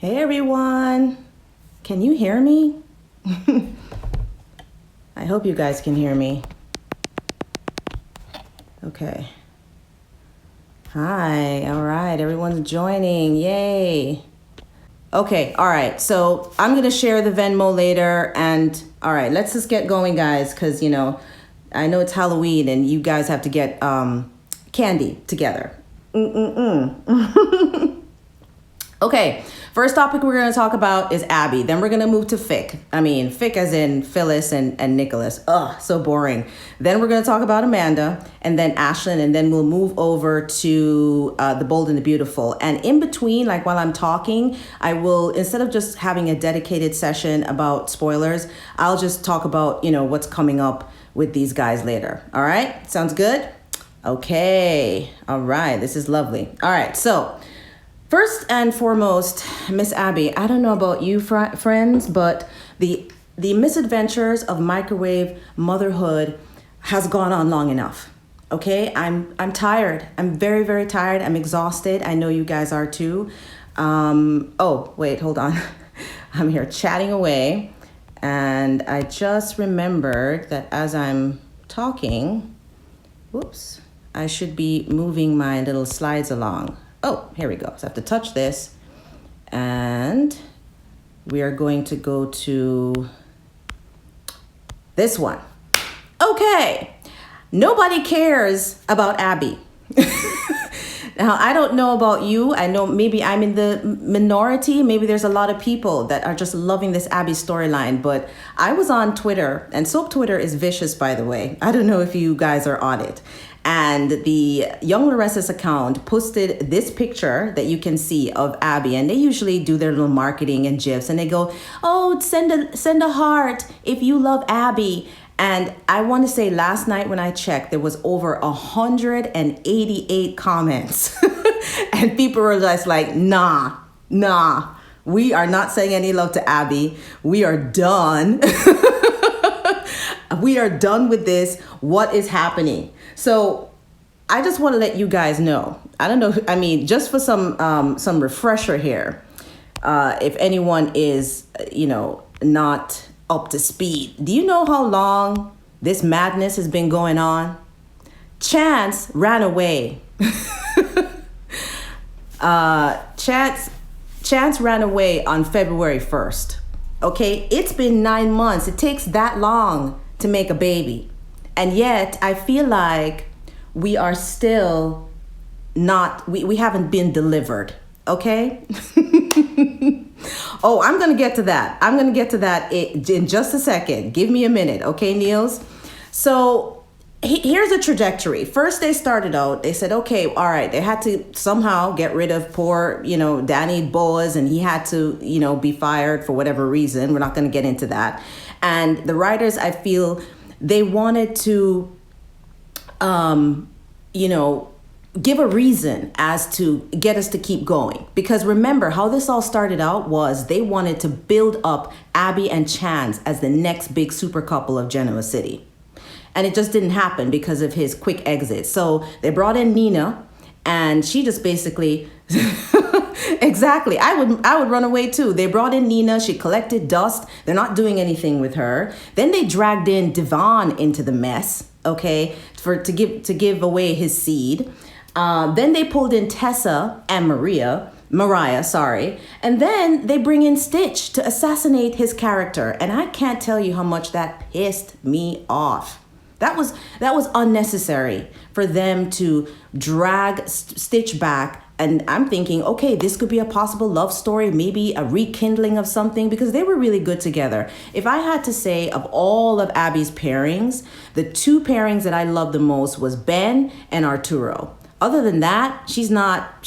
Hey everyone, can you hear me? I hope you guys can hear me. Okay. Hi, all right, everyone's joining, yay. Okay, all right, so I'm gonna share the Venmo later, and all right, let's just get going, guys, because I know it's Halloween and you guys have to get candy together. Okay, first topic we're going to talk about is Abby. Then we're going to move to Fick. Fick as in Phyllis and Nicholas. Ugh, so boring. Then we're going to talk about Amanda, and then Ashland, and then we'll move over to The Bold and the Beautiful. And in between, like while I'm talking, I will, instead of just having a dedicated session about spoilers, I'll just talk about, what's coming up with these guys later. All right? Sounds good? Okay. All right. This is lovely. All right. So first and foremost, Miss Abby, I don't know about you friends, but the misadventures of microwave motherhood has gone on long enough. Okay, I'm tired. I'm very, very tired. I'm exhausted. I know you guys are too. Oh, wait, hold on. I'm here chatting away, and I just remembered that as I'm talking, whoops, I should be moving my little slides along. Oh, here we go. So I have to touch this, and we are going to go to this one. Okay. Nobody cares about Abby. Now, I don't know about you. I know maybe I'm in the minority. Maybe there's a lot of people that are just loving this Abby storyline, but I was on Twitter, and Soap Twitter is vicious, by the way. I don't know if you guys are on it. And the Young Laressa's account posted this picture that you can see of Abby, and they usually do their little marketing and gifs, and they go, "Oh, send a heart if you love Abby." And I want to say last night when I checked, there was over 188 comments, and people were just like, nah, we are not saying any love to Abby. We are done. We are done with this. What is happening? So I just want to let you guys know. I don't know. Just for some refresher here, if anyone is, not up to speed. Do you know how long this madness has been going on? Chance ran away. Chance ran away on February 1st. Okay, it's been 9 months. It takes that long to make a baby. And yet I feel like we are still not, we haven't been delivered. Okay. Oh, I'm going to get to that. In just a second. Give me a minute. Okay, Niels? So here's a trajectory. First, they started out, they said, okay, all right. They had to somehow get rid of poor, Danny Boaz, and he had to, be fired for whatever reason. We're not going to get into that. And the writers, I feel, they wanted to, give a reason as to get us to keep going. Because remember how this all started out was they wanted to build up Abby and Chance as the next big super couple of Genoa City. And it just didn't happen because of his quick exit. So they brought in Nina, and she just basically... Exactly. I would run away too. They brought in Nina. She collected dust. They're not doing anything with her. Then they dragged in Devon into the mess, okay, to give away his seed. Then they pulled in Tessa and Mariah, and then they bring in Stitch to assassinate his character. And I can't tell you how much that pissed me off. That was unnecessary for them to drag Stitch back. And I'm thinking, okay, this could be a possible love story, maybe a rekindling of something, because they were really good together. If I had to say of all of Abby's pairings, the two pairings that I loved the most was Ben and Arturo. Other than that, she's not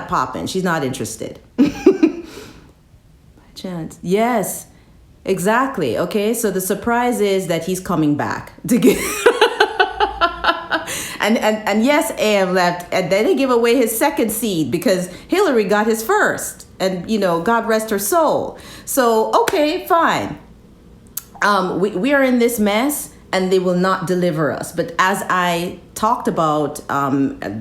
popping. She's not interested. By chance. Yes, exactly. Okay, so the surprise is that he's coming back to get... And yes, AM left, and then they give away his second seed because Hillary got his first, and God rest her soul. So okay, fine. We are in this mess, and they will not deliver us. But as I talked about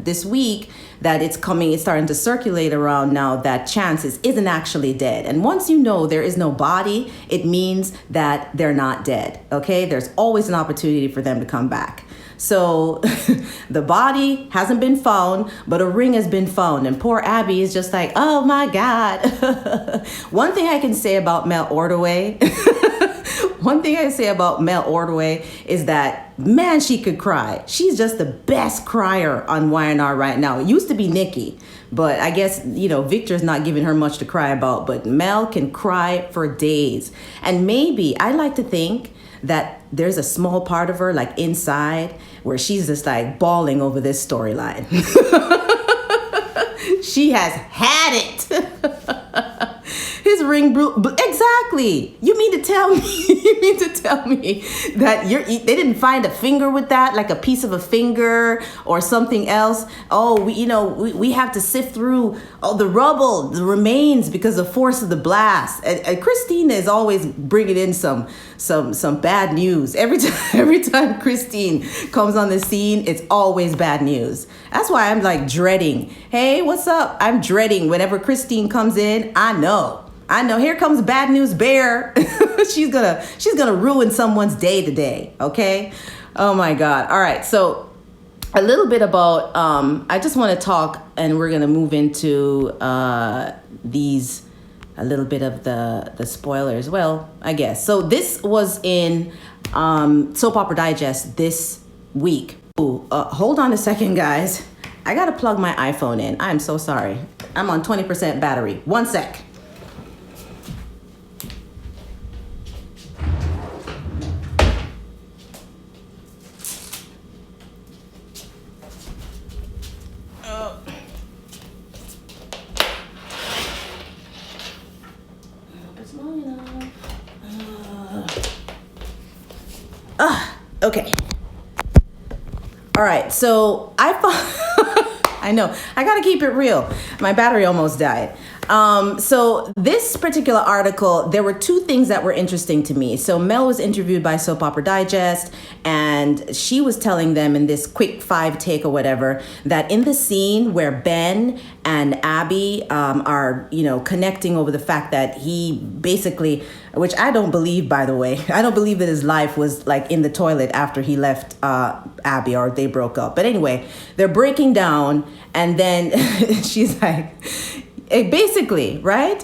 this week that it's starting to circulate around now that Chances isn't actually dead. And once you know there is no body, it means that they're not dead, okay? There's always an opportunity for them to come back. So the body hasn't been found, but a ring has been found. And poor Abby is just like, oh my God. One thing I can say about Mel Ordway, is that, man, she could cry. She's just the best crier on Y&R right now. It used to be Nikki, but I guess, Victor's not giving her much to cry about, but Mel can cry for days. And maybe, I like to think that there's a small part of her, like inside, where she's just like bawling over this storyline. She has had it. His ring exactly. You mean to tell me that they didn't find a finger with that, like a piece of a finger or something else? Oh, we have to sift through all the rubble, the remains, because of force of the blast. And Christina is always bringing in some bad news. Every time Christine comes on the scene, it's always bad news. That's why I'm like dreading. Hey, what's up? I'm dreading whenever Christine comes in. I know. Here comes Bad News Bear. She's gonna ruin someone's day today. Okay. Oh my God. All right. So a little bit about. I just want to talk, and we're gonna move into a little bit of the spoilers. Well, I guess so. This was in Soap Opera Digest this week. Ooh, hold on a second, guys. I gotta plug my iPhone in. I'm so sorry. I'm on 20% battery. 1 sec. Okay. All right. So I know I got to keep it real. My battery almost died. So this particular article, there were two things that were interesting to me. So Mel was interviewed by Soap Opera Digest, and she was telling them in this quick 5 take or whatever, that in the scene where Ben and Abby are, connecting over the fact that he basically, which I don't believe, by the way, I don't believe that his life was like in the toilet after he left Abby, or they broke up. But anyway, they're breaking down, and then she's like, basically, right?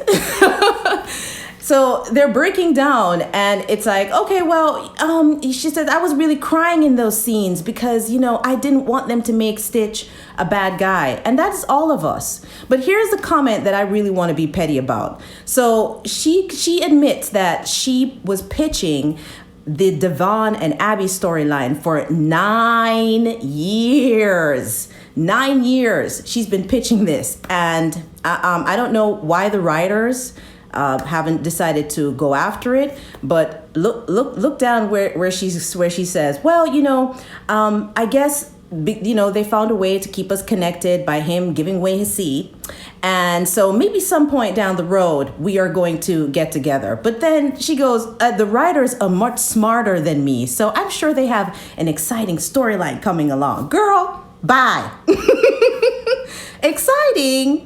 So they're breaking down, and it's like, okay, well, she said, I was really crying in those scenes because, I didn't want them to make Stitch a bad guy. And that's all of us. But here's the comment that I really want to be petty about. So she admits that she was pitching the Devon and Abby storyline for 9 years. 9 years she's been pitching this, and I don't know why the writers haven't decided to go after it. But look down where she says, well, I guess they found a way to keep us connected by him giving away his seat. And so maybe some point down the road, we are going to get together. But then she goes, the writers are much smarter than me, so I'm sure they have an exciting storyline coming along. Girl, bye. Exciting.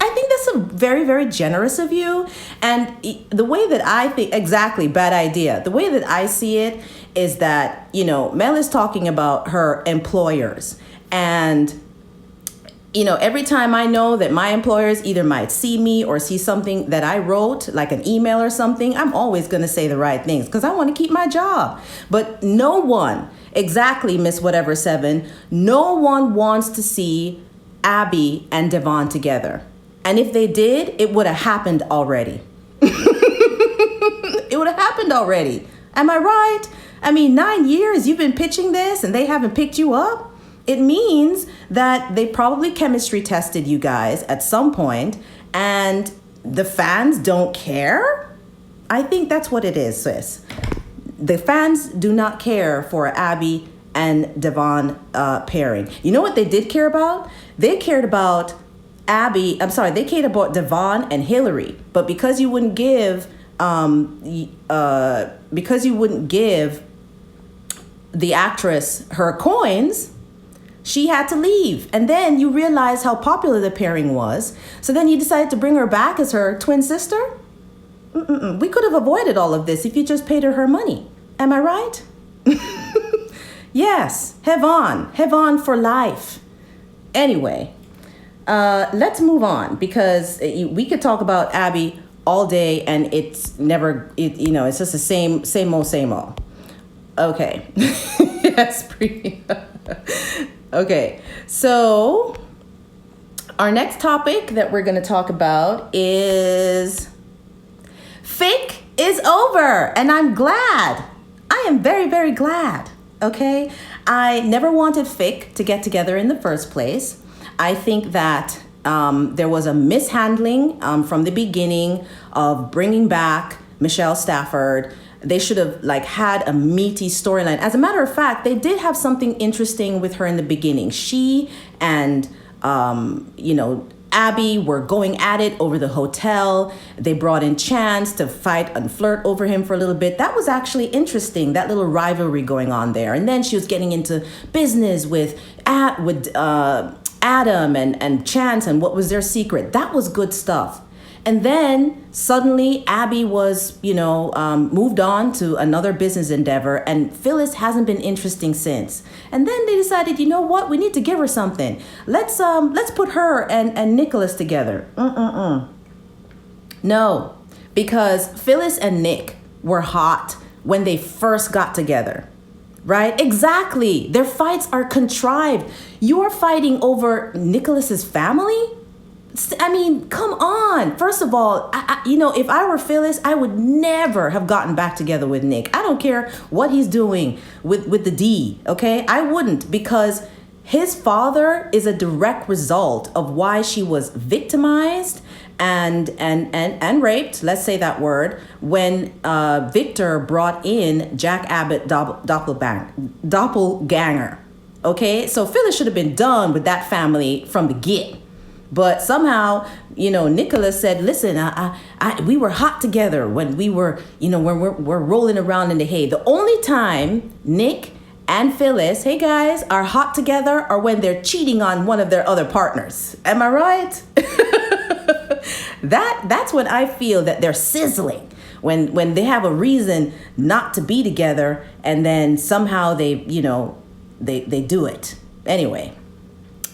I think that's a very, very generous of you. And the way that I think, exactly, bad idea. The way that I see it is that, Mel is talking about her employers. And, every time I know that my employers either might see me or see something that I wrote, like an email or something, I'm always going to say the right things because I want to keep my job. But no one, exactly, Miss Whatever 7, no one wants to see Abby and Devon together. And if they did, it would have happened already. It would have happened already. Am I right? I mean, 9 years you've been pitching this and they haven't picked you up. It means that they probably chemistry tested you guys at some point and the fans don't care. I think that's what it is, sis. The fans do not care for Abby and Devon pairing. You know what they did care about? They cared about they cared about Devon and Hillary. But because you wouldn't give the actress her coins, she had to leave. And then you realize how popular the pairing was. So then you decided to bring her back as her twin sister? We could have avoided all of this if you just paid her money. Am I right? Yes, have on for life. Anyway, let's move on, because we could talk about Abby all day and it's never, it's just the same old. Okay. Yes, pretty. Okay, so our next topic that we're going to talk about is Fake is over, and I'm glad. I am very, very glad. Okay, I never wanted Fick to get together in the first place. I think that there was a mishandling from the beginning of bringing back Michelle Stafford. They should have had a meaty storyline. As a matter of fact, they did have something interesting with her in the beginning. She and Abby were going at it over the hotel. They brought in Chance to fight and flirt over him for a little bit. That was actually interesting, that little rivalry going on there. And then she was getting into business with Adam and Chance and what was their secret. That was good stuff. And then suddenly Abby was, moved on to another business endeavor, and Phyllis hasn't been interesting since. And then they decided, you know what, we need to give her something. Let's put her and Nicholas together. No, because Phyllis and Nick were hot when they first got together. Right? Exactly. Their fights are contrived. You're fighting over Nicholas's family? I mean, come on. First of all, if I were Phyllis, I would never have gotten back together with Nick. I don't care what he's doing with the D, okay? I wouldn't, because his father is a direct result of why she was victimized and raped, let's say that word, when Victor brought in Jack Abbott doppelganger, okay? So Phyllis should have been done with that family from the get. But somehow, Nicholas said, listen, we were hot together when we were, when we're rolling around in the hay. The only time Nick and Phyllis, hey guys, are hot together are when they're cheating on one of their other partners. Am I right? That's when I feel that they're sizzling. When they have a reason not to be together, and then somehow they do it. Anyway.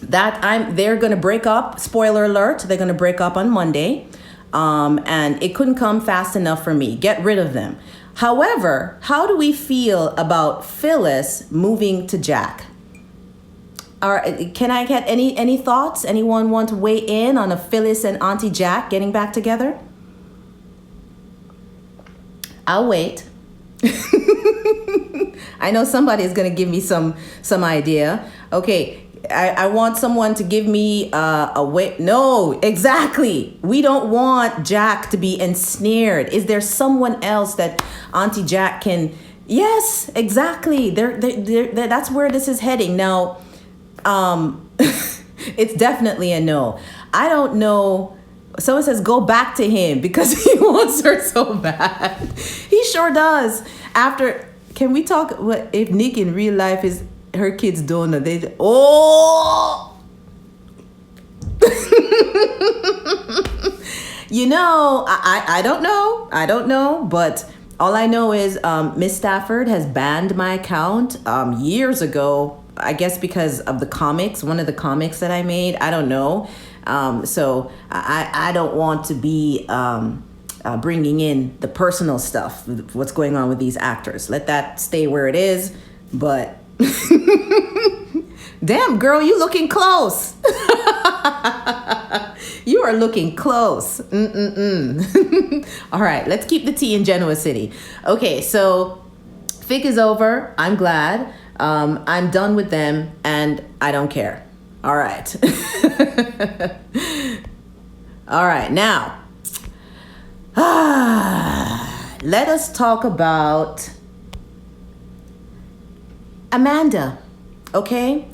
They're going to break up. Spoiler alert, they're going to break up on Monday. And it couldn't come fast enough for me. Get rid of them. However, how do we feel about Phyllis moving to Jack? Can I get any thoughts? Anyone want to weigh in on a Phyllis and Auntie Jack getting back together? I'll wait. I know somebody is going to give me some idea. Okay. I want someone to give me a way. No, exactly. We don't want Jack to be ensnared. Is there someone else that Auntie Jack can? Yes, exactly. That's where this is heading. Now, it's definitely a no. I don't know. Someone says go back to him because he wants her so bad. He sure does. Can we talk what if Nick in real life is her kid's donor? I don't know, but all I know is Miss Stafford has banned my account years ago, I guess because of the comics, one of the comics that I made. I don't know. So I don't want to be bringing in the personal stuff, what's going on with these actors. Let that stay where it is. But damn, girl, you looking close. You are looking close. All right, let's keep the tea in Genoa City. Okay, so Fick is over. I'm glad. I'm done with them, and I don't care. All right. All right, now, let us talk about Amanda. Okay,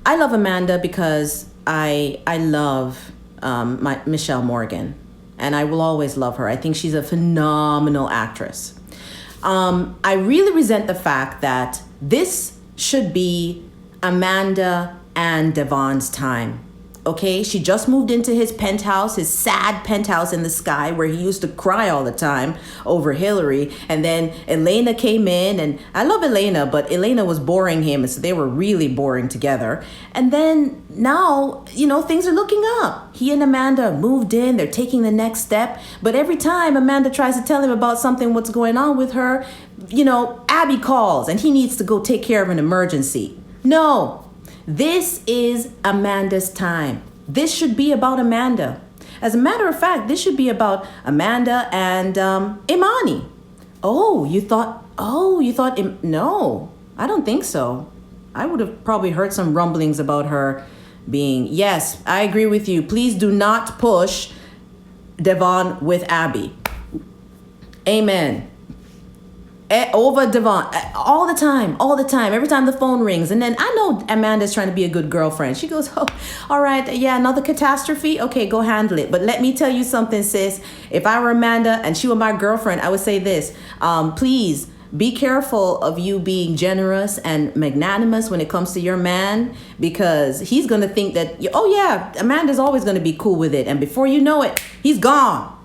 I love Amanda because I love my Michelle Morgan, and I will always love her. I think she's a phenomenal actress. I really resent the fact that This should be Amanda and Devon's time. Okay, she just moved into his penthouse, his sad penthouse in the sky where he used to cry all the time over Hillary. And then Elena came in, and I love Elena, but Elena was boring him. So they were really boring together. And then now, things are looking up. He and Amanda moved in. They're taking the next step. But every time Amanda tries to tell him about something, what's going on with her, Abby calls and he needs to go take care of an emergency. No. This is Amanda's time. This should be about Amanda. As a matter of fact, this should be about Amanda and Imani. No, I don't think so. I would have probably heard some rumblings about her being, yes, I agree with you. Please do not push Devon with Abby. Amen. Over Devon all the time. Every time the phone rings. And then I know Amanda's trying to be a good girlfriend. She goes, oh, all right. Yeah, another catastrophe. Okay, go handle it. But let me tell you something, sis. If I were Amanda and she were my girlfriend, I would say this. Please be careful of you being generous and magnanimous when it comes to your man, because he's going to think that, Amanda's always going to be cool with it. And before you know it, he's gone.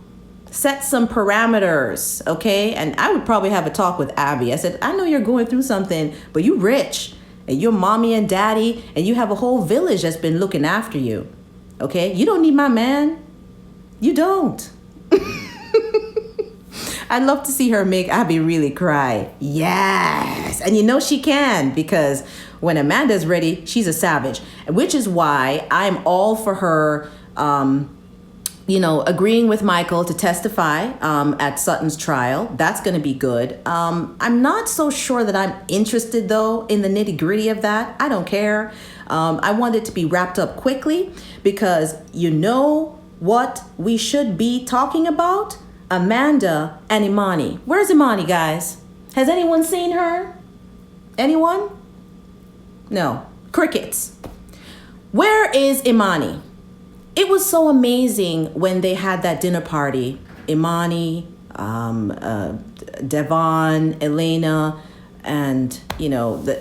Set some parameters, okay? And I would probably have a talk with Abby. I said, I know you're going through something, but you rich and you're mommy and daddy and you have a whole village that's been looking after you, okay? You don't need my man. You don't. I'd love to see her make Abby really cry. Yes. And she can, because when Amanda's ready, she's a savage, which is why I'm all for her agreeing with Michael to testify at Sutton's trial. That's going to be good. I'm not so sure that I'm interested, though, in the nitty gritty of that. I don't care. I want it to be wrapped up quickly, because what we should be talking about? Amanda and Imani. Where's Imani, guys? Has anyone seen her? Anyone? No. Crickets. Where is Imani? It was so amazing when they had that dinner party. Imani, Devon, Elena, and,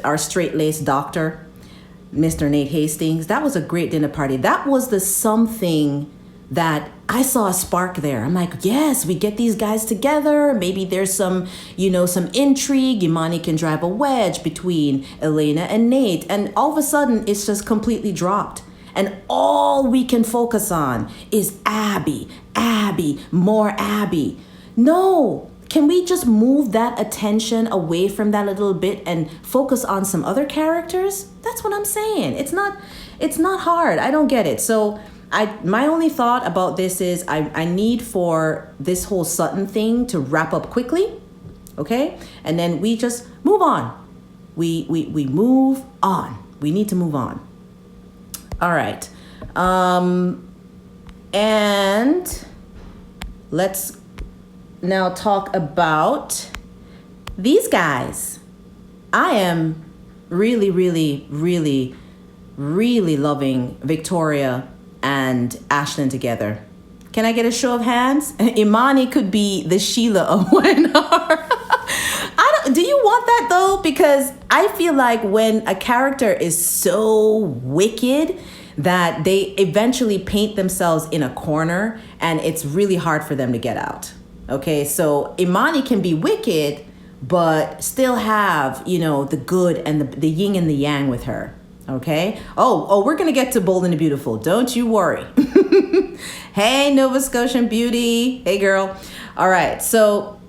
our straight-laced doctor, Mr. Nate Hastings. That was a great dinner party. That was the something that I saw a spark there. I'm like, yes, we get these guys together. Maybe there's some intrigue. Imani can drive a wedge between Elena and Nate. And all of a sudden, it's just completely dropped. And all we can focus on is Abby, more Abby. No, can we just move that attention away from that a little bit and focus on some other characters? That's what I'm saying. It's not hard. I don't get it. So my only thought about this is I need for this whole Sutton thing to wrap up quickly, okay? And then we just move on. We move on. We need to move on. All right. And let's now talk about these guys. I am really, really, really, really loving Victoria and Ashland together. Can I get a show of hands? Imani could be the Sheila of Wenar. Do you want that though? Because I feel like when a character is so wicked that they eventually paint themselves in a corner and it's really hard for them to get out. Okay, so Imani can be wicked, but still have, the good and the yin and the yang with her. Okay. Oh, we're going to get to Bold and the Beautiful. Don't you worry. Hey, Nova Scotian beauty. Hey, girl. All right. So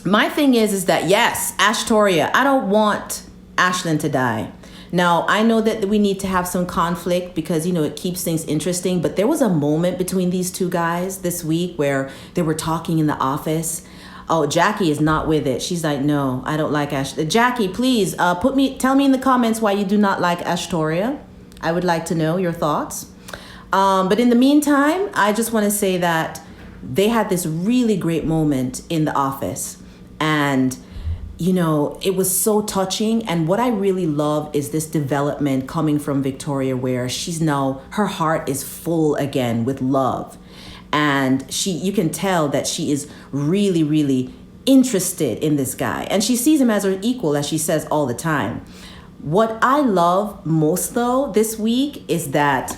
my thing is that, yes, Ashtoria, I don't want Ashland to die. Now, I know that we need to have some conflict because, it keeps things interesting. But there was a moment between these two guys this week where they were talking in the office. Oh, Jackie is not with it. She's like, no, I don't like Ash. Jackie, please tell me in the comments why you do not like Ashtoria. I would like to know your thoughts. But in the meantime, I just want to say that they had this really great moment in the office. And, it was so touching. And what I really love is this development coming from Victoria, where her heart is full again with love. And you can tell that she is really, really interested in this guy. And she sees him as her equal, as she says all the time. What I love most, though, this week is that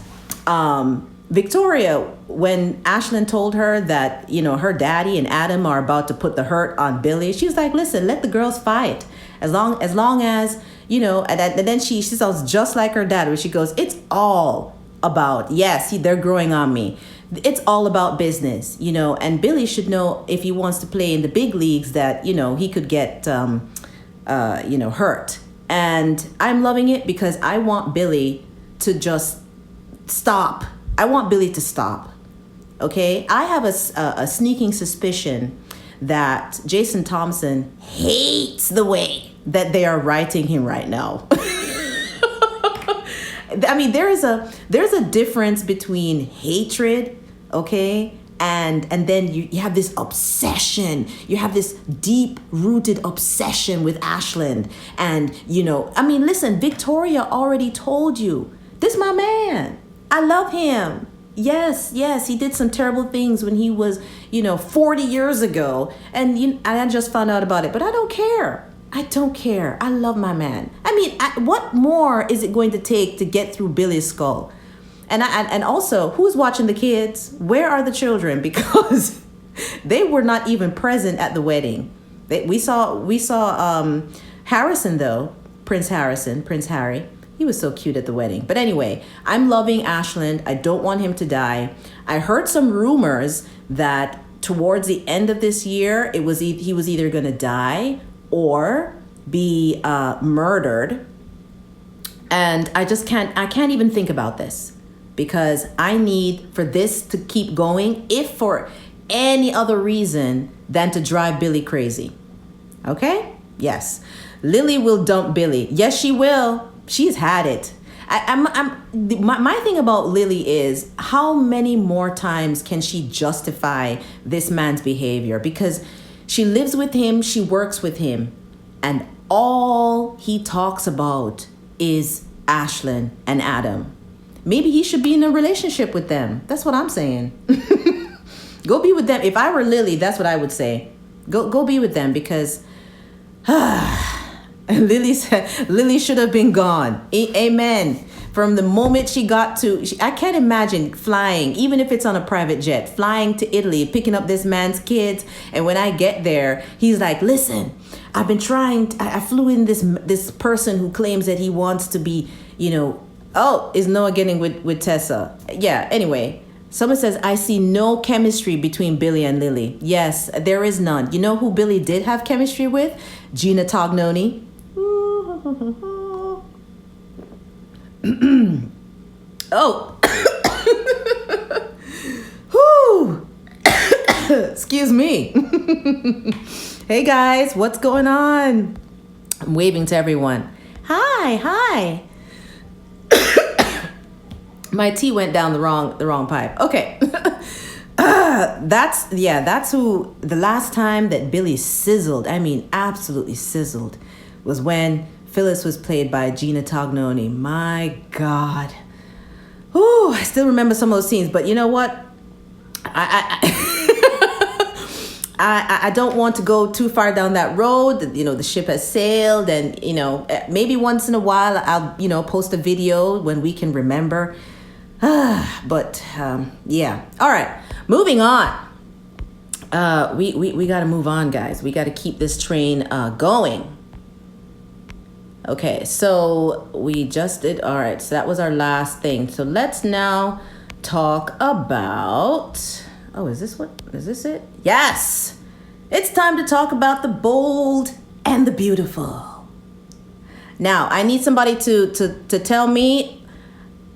Victoria, when Ashland told her that, her daddy and Adam are about to put the hurt on Billy, she was like, listen, let the girls fight. As long as, and then she sounds just like her dad, where she goes, it's all about, yes, they're growing on me. It's all about business, and Billy should know if he wants to play in the big leagues that, he could get, hurt. And I'm loving it because I want Billy to just stop. I want Billy to stop. Okay. I have a sneaking suspicion that Jason Thompson hates the way that they are writing him right now. I mean, there's a difference between hatred, okay, and then you have this obsession. You have this deep-rooted obsession with Ashland. And, listen, Victoria already told you, this is my man. I love him. Yes, he did some terrible things when he was, 40 years ago. And I just found out about it. But I don't care. I love my man. I mean, what more is it going to take to get through Billy's skull? And also, who's watching the kids? Where are the children? Because they were not even present at the wedding. We saw Harrison, though, Prince Harry. He was so cute at the wedding. But anyway, I'm loving Ashland. I don't want him to die. I heard some rumors that towards the end of this year, he was either going to die or be murdered. And I can't even think about this, because I need for this to keep going, if for any other reason than to drive Billy crazy. Okay? Yes. Lily will dump Billy. Yes, she will. She's had it. My thing about Lily is, how many more times can she justify this man's behavior? Because she lives with him, she works with him, and all he talks about is Ashland and Adam. Maybe he should be in a relationship with them. That's what I'm saying. Go be with them. If I were Lily, that's what I would say. Go be with them, because Lily should have been gone. Amen. From the moment she got to, I can't imagine flying, even if it's on a private jet, flying to Italy, picking up this man's kids. And when I get there, he's like, listen, I've been trying, I flew in this person who claims that he wants to be, is Noah getting with Tessa? Yeah, anyway. Someone says, I see no chemistry between Billy and Lily. Yes, there is none. You know who Billy did have chemistry with? Gina Tognoni. Oh. Whew. Excuse me. Hey guys, what's going on? I'm waving to everyone. Hi. My tea went down the wrong pipe. Okay. That's who, the last time that Billy sizzled, I mean absolutely sizzled, was when Phyllis was played by Gina Tognoni. My God. Ooh, I still remember some of those scenes, but you know what? I don't want to go too far down that road. The ship has sailed, and, maybe once in a while I'll, post a video when we can remember. But yeah. All right. Moving on. We got to move on, guys. We got to keep this train going. Okay, so we just did. All right, so that was our last thing. So let's now talk about. Oh, is this it? Yes, it's time to talk about the bold and the beautiful. Now, I need somebody to tell me.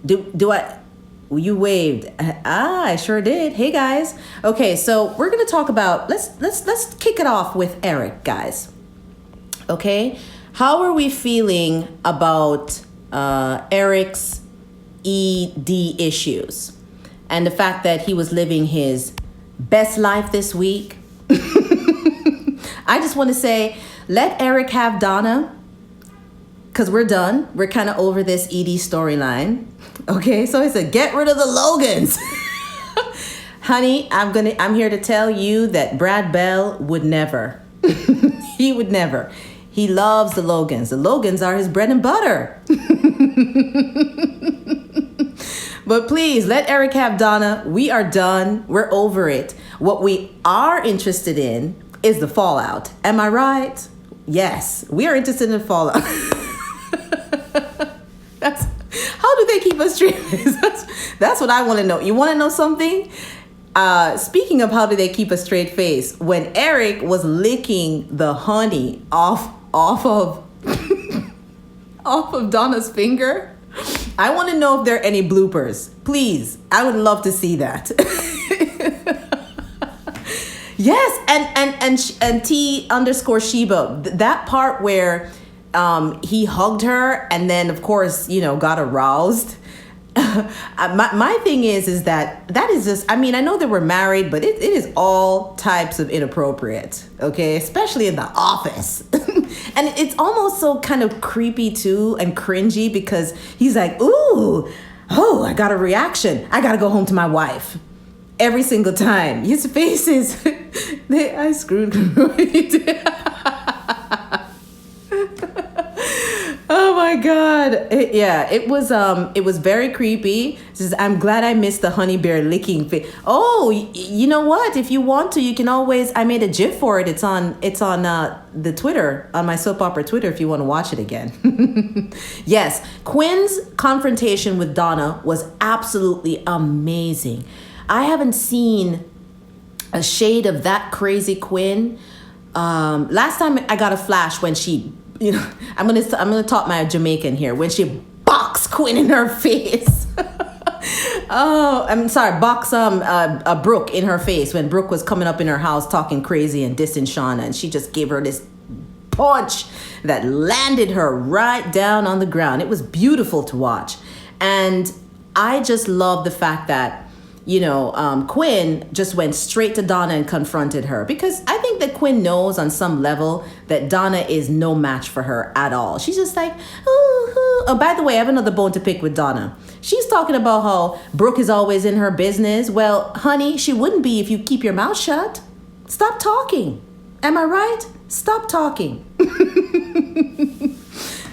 Do I? You waved. I sure did. Hey guys. Okay, so we're gonna talk about. Let's kick it off with Eric, guys. Okay. How are we feeling about Eric's ED issues and the fact that he was living his best life this week? I just want to say, let Eric have Donna, because we're done. We're kind of over this ED storyline. Okay, so he said, get rid of the Logans. Honey, I'm here to tell you that Brad Bell would never. He would never. He loves the Logans. The Logans are his bread and butter. But please, let Eric have Donna. We are done. We're over it. What we are interested in is the fallout. Am I right? Yes, we are interested in the fallout. How do they keep us straight? That's what I want to know. You want to know something? Speaking of how do they keep a straight face, when Eric was licking the honey off of off of Donna's finger, I want to know if there are any bloopers. Please, I would love to see that. Yes, and T_Sheba, that part where he hugged her and then of course, got aroused. My thing is that is just, I mean, I know that we're married, but it is all types of inappropriate, okay? Especially in the office. And it's almost so kind of creepy too and cringy because he's like, ooh, oh, I got a reaction. I got to go home to my wife. Every single time. His face is, I screwed him. Oh my God. It was very creepy. Says, I'm glad I missed the honey bear licking face. Oh, you know what? If you want to, you can always, I made a GIF for it. It's on the Twitter, on my soap opera Twitter if you want to watch it again. Yes, Quinn's confrontation with Donna was absolutely amazing. I haven't seen a shade of that crazy Quinn. Last time I got a flash when she, I'm gonna talk my Jamaican here. When she boxed Quinn in her face. Oh, I'm sorry, box Brooke in her face when Brooke was coming up in her house talking crazy and dissing Shauna, and she just gave her this punch that landed her right down on the ground. It was beautiful to watch, and I just love the fact that Quinn just went straight to Donna and confronted her, because I think that Quinn knows on some level that Donna is no match for her at all. She's just like, oh, by the way, I have another bone to pick with Donna. She's talking about how Brooke is always in her business. Well, honey, she wouldn't be if you keep your mouth shut. Stop talking. Am I right? Stop talking.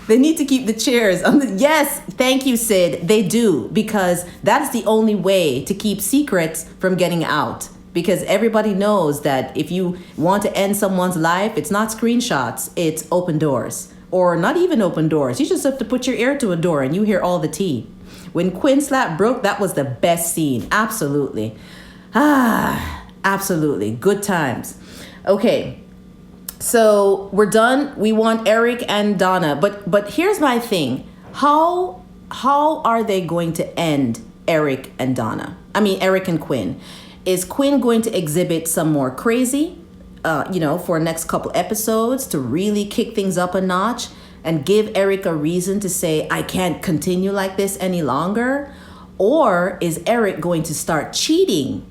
They need to keep the chairs on the, yes, thank you, Sid. They do, because that's the only way to keep secrets from getting out. Because everybody knows that if you want to end someone's life, it's not screenshots, it's open doors. Or not even open doors. You just have to put your ear to a door and you hear all the tea. When Quinn slapped Brooke, that was the best scene. Absolutely. Absolutely. Good times. Okay. So we're done. We want Eric and Donna, but here's my thing. How are they going to end Eric and Donna? I mean, Eric and Quinn. Is Quinn going to exhibit some more crazy, for next couple episodes to really kick things up a notch and give Eric a reason to say, I can't continue like this any longer? Or is Eric going to start cheating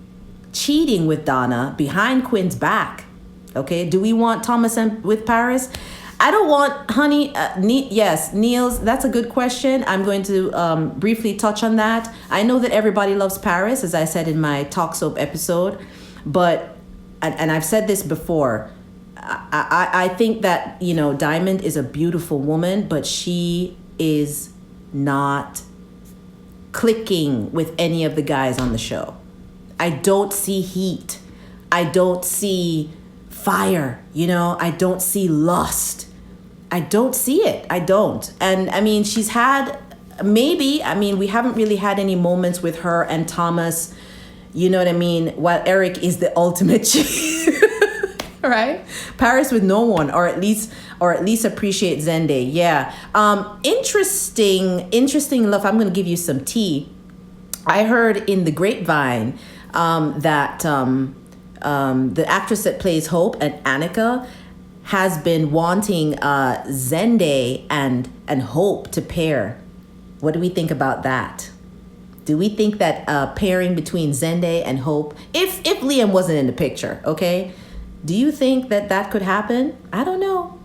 with Donna behind Quinn's back? Okay, do we want Thomas and with Paris? I don't want, honey, yes, Niels, that's a good question. I'm going to briefly touch on that. I know that everybody loves Paris, as I said in my Talk Soap episode, but, and I've said this before, I think that, Diamond is a beautiful woman, but she is not clicking with any of the guys on the show. I don't see heat. I don't see fire, I don't see lust. I don't see it. I don't. And I mean, she's had we haven't really had any moments with her and Thomas, you know what I mean? While Eric is the ultimate cheat. Right? Paris with no one, or at least appreciate Zende. Yeah. Interesting enough, I'm going to give you some tea. I heard in the grapevine that the actress that plays Hope, and Annika, has been wanting Zende and Hope to pair. What do we think about that? Do we think that pairing between Zende and Hope, if Liam wasn't in the picture, okay? Do you think that could happen? I don't know.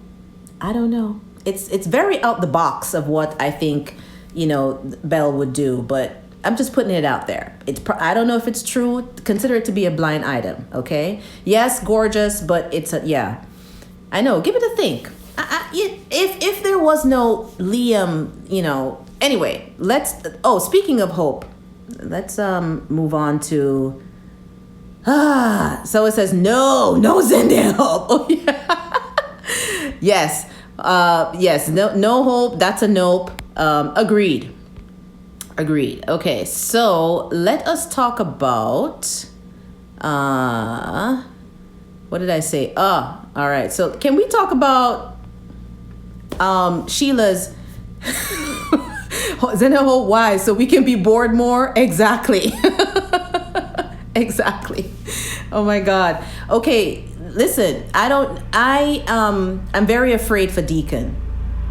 It's very out the box of what I think, Belle would do, but I'm just putting it out there. I don't know if it's true. Consider it to be a blind item, okay? Yes, gorgeous, but it's I know. Give it a think. If there was no Liam, Anyway, let's. Oh, speaking of hope, let's move on to. So it says no Zendaya hope. Oh yeah. Yes. Yes. No hope. That's a nope. Agreed. Okay. So let us talk about. What did I say? All right. So can we talk about Sheila's Zendaya hope? Why? So we can be bored more? Exactly. Exactly. Oh my God. Okay, listen, I'm very afraid for Deacon.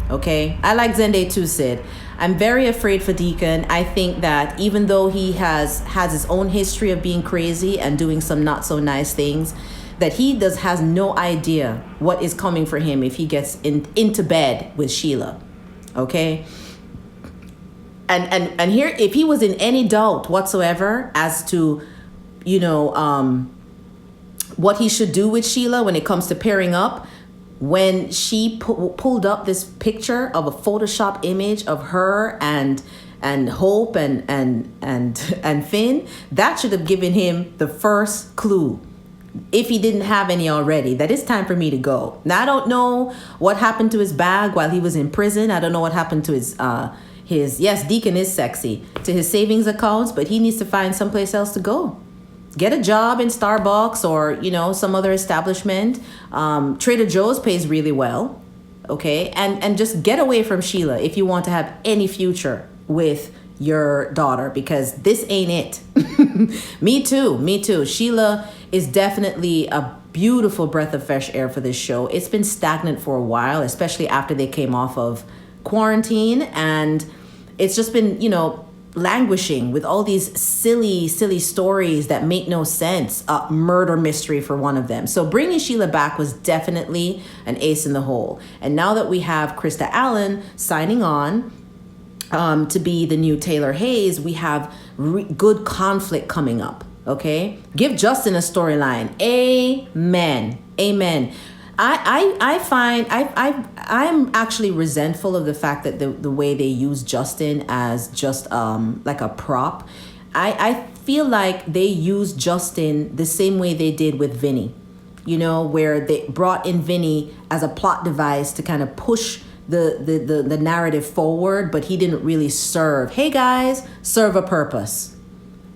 Okay? I like Zendaya too, Sid. I'm very afraid for Deacon. I think that even though he has his own history of being crazy and doing some not so nice things, that he has no idea what is coming for him if he gets into bed with Sheila. Okay? And here, if he was in any doubt whatsoever as to what he should do with Sheila when it comes to pairing up, when she pulled up this picture of a Photoshop image of her and Hope and Finn, that should have given him the first clue, if he didn't have any already, that it's time for me to go. Now, I don't know what happened to his bag while he was in prison. I don't know what happened to his yes, Deacon is sexy, to his savings accounts, but he needs to find someplace else to go. Get a job in Starbucks or, some other establishment. Trader Joe's pays really well. Okay. And just get away from Sheila if you want to have any future with your daughter, because this ain't it. Me too. Sheila is definitely a beautiful breath of fresh air for this show. It's been stagnant for a while, especially after they came off of quarantine. And it's just been, languishing with all these silly stories that make no sense. A murder mystery for one of them. So bringing Sheila back was definitely an ace in the hole. And now that we have Krista Allen signing on to be the new Taylor Hayes, we have good conflict coming up. Okay, give Justin a storyline. Amen. I'm actually resentful of the fact that the way they use Justin as just like a prop. I feel like they used Justin the same way they did with Vinny, where they brought in Vinny as a plot device to kind of push the narrative forward, but he didn't really serve a purpose.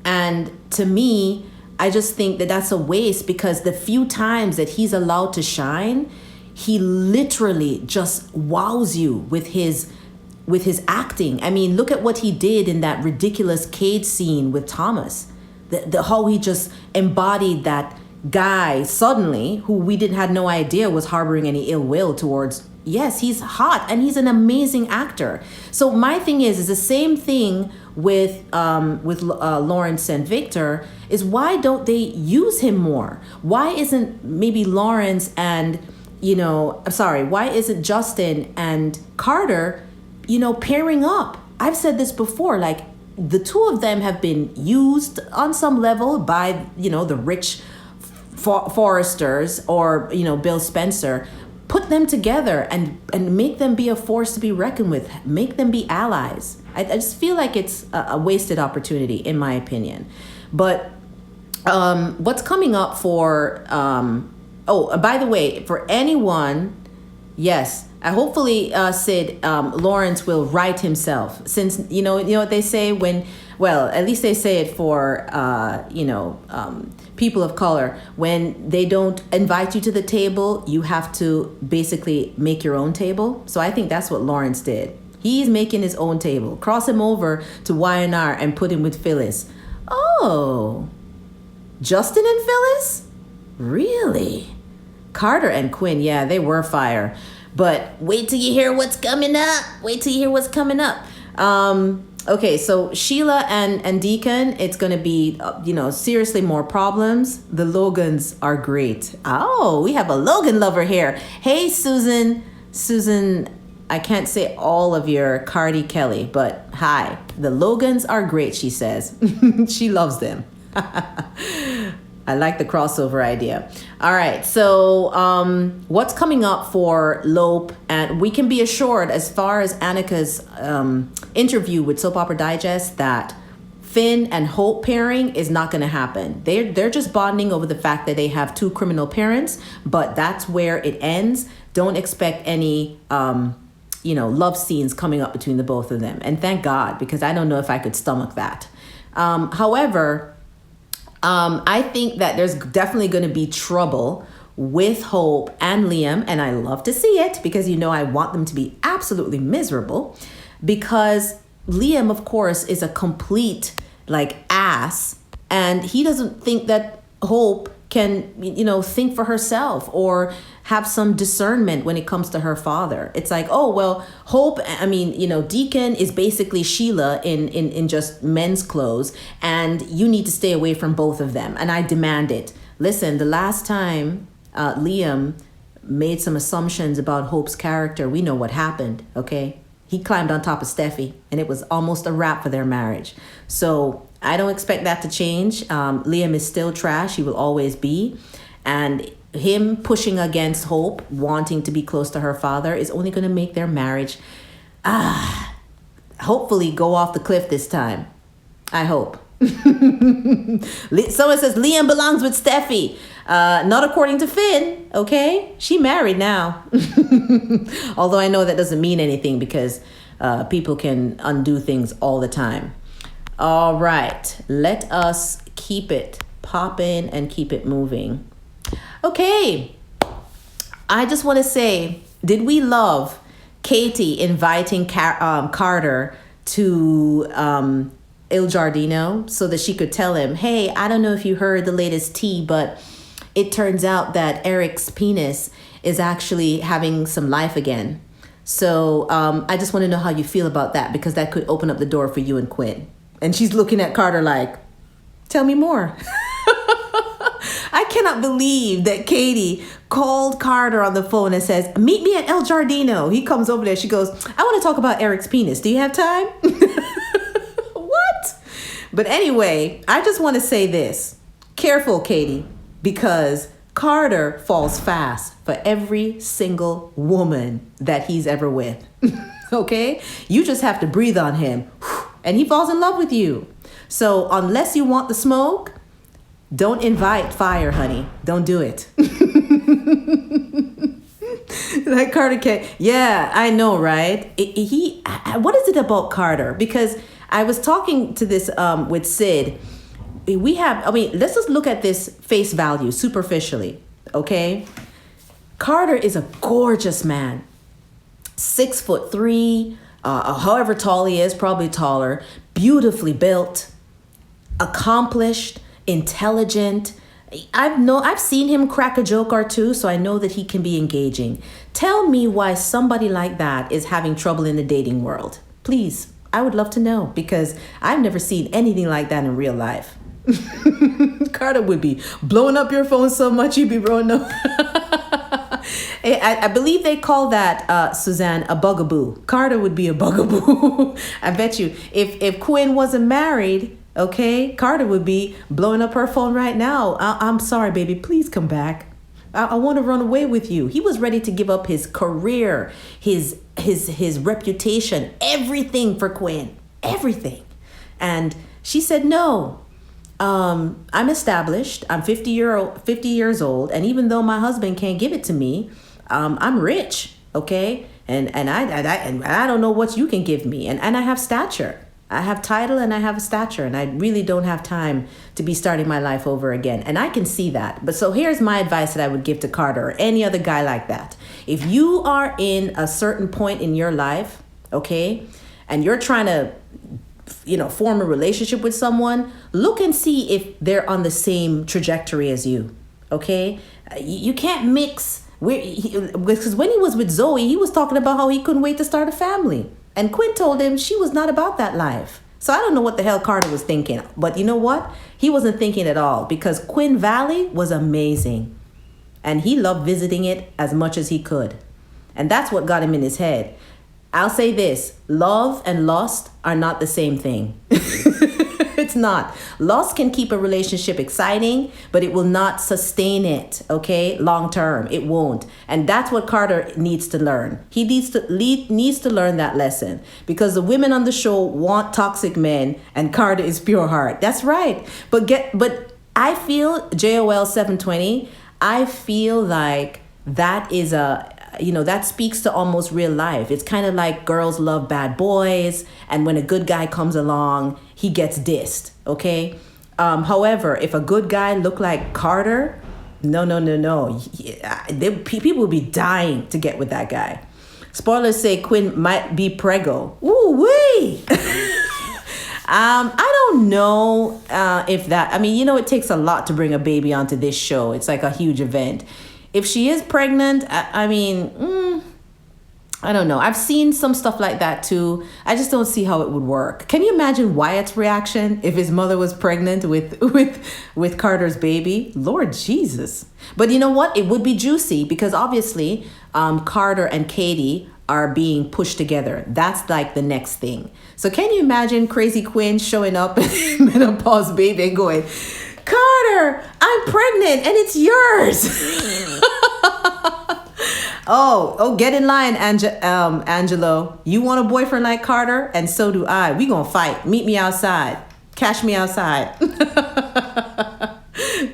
And to me, I just think that that's a waste, because the few times that he's allowed to shine, he literally just wows you with his acting. I mean, look at what he did in that ridiculous cage scene with Thomas. The how he just embodied that guy suddenly, who we had no idea was harboring any ill will towards. Yes, he's hot and he's an amazing actor. So my thing is the same thing with Lawrence and Victor, is why don't they use him more? Why isn't maybe Lawrence and why isn't Justin and Carter pairing up? I've said this before, like the two of them have been used on some level by the rich Forresters or Bill Spencer. Put them together and make them be a force to be reckoned with. Make them be allies. I just feel like it's a wasted opportunity, in my opinion. But what's coming up for... by the way, for anyone... Yes, hopefully, Sid, Lawrence will write himself. Since, you know what they say when... Well, at least they say it for, people of color. When they don't invite you to the table, you have to basically make your own table. So I think that's what Lawrence did. He's making his own table. Cross him over to Y&R and put him with Phyllis. Oh, Justin and Phyllis? Really? Carter and Quinn, yeah, they were fire. But wait till you hear what's coming up. Okay, so Sheila and Deacon, it's going to be, seriously more problems. The Logans are great. Oh, we have a Logan lover here. Hey, Susan, I can't say all of your Cardi Kelly, but hi. The Logans are great, she says. She loves them. I I like the crossover idea. All right. So what's coming up for Lope? And we can be assured, as far as Annika's interview with Soap Opera Digest, that Finn and Hope pairing is not going to happen. They're just bonding over the fact that they have two criminal parents, but that's where it ends. Don't expect any, love scenes coming up between the both of them. And thank God, because I don't know if I could stomach that. However, I think that there's definitely going to be trouble with Hope and Liam. And I love to see it because, I want them to be absolutely miserable, because Liam, of course, is a complete ass, and he doesn't think that Hope can, think for herself or have some discernment when it comes to her father. It's like, oh, well, Hope, Deacon is basically Sheila in just men's clothes, and you need to stay away from both of them. And I demand it. Listen, the last time Liam made some assumptions about Hope's character, we know what happened, okay? He climbed on top of Steffi, and it was almost a wrap for their marriage. So I don't expect that to change. Liam is still trash. He will always be. And him pushing against Hope, wanting to be close to her father, is only going to make their marriage, hopefully, go off the cliff this time. I hope. Someone says Liam belongs with Steffi. Not according to Finn, okay? She married now. Although I know that doesn't mean anything, because people can undo things all the time. All right, let us keep it popping and keep it moving. Okay, I just want to say, did we love Katie inviting Carter to Il Giardino so that she could tell him, hey, I don't know if you heard the latest tea, but it turns out that Eric's penis is actually having some life again. So I just want to know how you feel about that, because that could open up the door for you and Quinn. And she's looking at Carter like, tell me more. I cannot believe that Katie called Carter on the phone and says, meet me at El Giardino. He comes over there. She goes, I want to talk about Eric's penis. Do you have time? What? But anyway, I just want to say this. Careful, Katie, because Carter falls fast for every single woman that he's ever with. Okay? You just have to breathe on him, and he falls in love with you. So unless you want the smoke, don't invite fire, honey. Don't do it. Like Carter can, yeah, I know, right? What is it about Carter? Because I was talking to this with Sid. Let's just look at this face value superficially, okay? Carter is a gorgeous man. 6'3", however tall he is, probably taller, beautifully built, accomplished, intelligent. I've seen him crack a joke or two, so I know that he can be engaging. Tell me why somebody like that is having trouble in the dating world. Please, I would love to know, because I've never seen anything like that in real life. Carter would be blowing up your phone so much you'd be rolling up. I believe they call that, Suzanne, a bugaboo. Carter would be a bugaboo. I bet you if Quinn wasn't married, okay, Carter would be blowing up her phone right now. I'm sorry, baby. Please come back. I want to run away with you. He was ready to give up his career, his reputation, everything for Quinn, everything. And she said, no, I'm established. I'm 50 years old. And even though my husband can't give it to me, I'm rich. Okay. And I don't know what you can give me. And I have stature. I have title and I have a stature, and I really don't have time to be starting my life over again. And I can see that. But so here's my advice that I would give to Carter or any other guy like that. If you are in a certain point in your life, okay, and you're trying to, form a relationship with someone, look and see if they're on the same trajectory as you, okay? You can't mix, because when he was with Zoe, he was talking about how he couldn't wait to start a family. And Quinn told him she was not about that life. So I don't know what the hell Carter was thinking. But you know what? He wasn't thinking at all, because Quinn Valley was amazing. And he loved visiting it as much as he could. And that's what got him in his head. I'll say this: love and lust are not the same thing. It's not. Lust can keep a relationship exciting, but it will not sustain it, okay? Long term, it won't. And that's what Carter needs to learn. He needs to learn that lesson, because the women on the show want toxic men and Carter is pure heart. That's right. But I feel JOL 720, I feel like that is that speaks to almost real life. It's kind of like girls love bad boys, and when a good guy comes along, he gets dissed, okay? However, if a good guy look like Carter, no. People will be dying to get with that guy. Spoilers say Quinn might be preggo. Ooh, wee! I don't know if that, it takes a lot to bring a baby onto this show. It's like a huge event. If she is pregnant, I don't know. I've seen some stuff like that too. I just don't see how it would work. Can you imagine Wyatt's reaction if his mother was pregnant with Carter's baby? Lord Jesus. But you know what? It would be juicy, because obviously Carter and Katie are being pushed together. That's like the next thing. So can you imagine Crazy Quinn showing up in menopause baby and going, Carter, I'm pregnant and it's yours. Oh, get in line, Angelo. You want a boyfriend like Carter? And so do I. We gonna fight. Meet me outside. Cash me outside.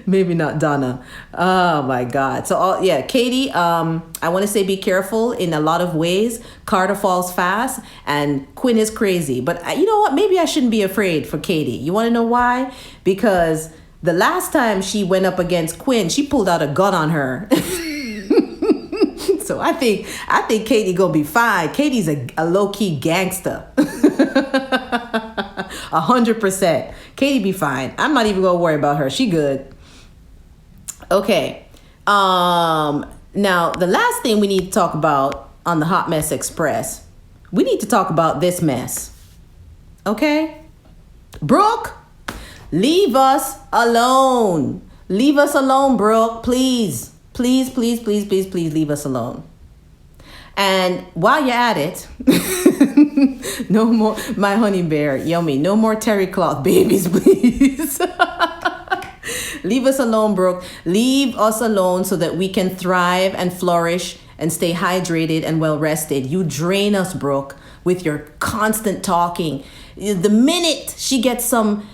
Maybe not Donna. Oh my God. So Katie, I want to say be careful in a lot of ways. Carter falls fast and Quinn is crazy. But you know what? Maybe I shouldn't be afraid for Katie. You want to know why? Because the last time she went up against Quinn, she pulled out a gun on her. So I think Katie gonna be fine. Katie's a low-key gangster. 100%. Katie be fine. I'm not even gonna worry about her. She good. Okay. Now the last thing we need to talk about on the Hot Mess Express, we need to talk about this mess. Okay? Brooke, leave us alone. Leave us alone, Brooke, please. Please, please, please, please, please leave us alone. And while you're at it, no more, my honey bear, yummy, no more terry cloth babies, please. Leave us alone, Brooke. Leave us alone so that we can thrive and flourish and stay hydrated and well rested. You drain us, Brooke, with your constant talking. The minute she gets some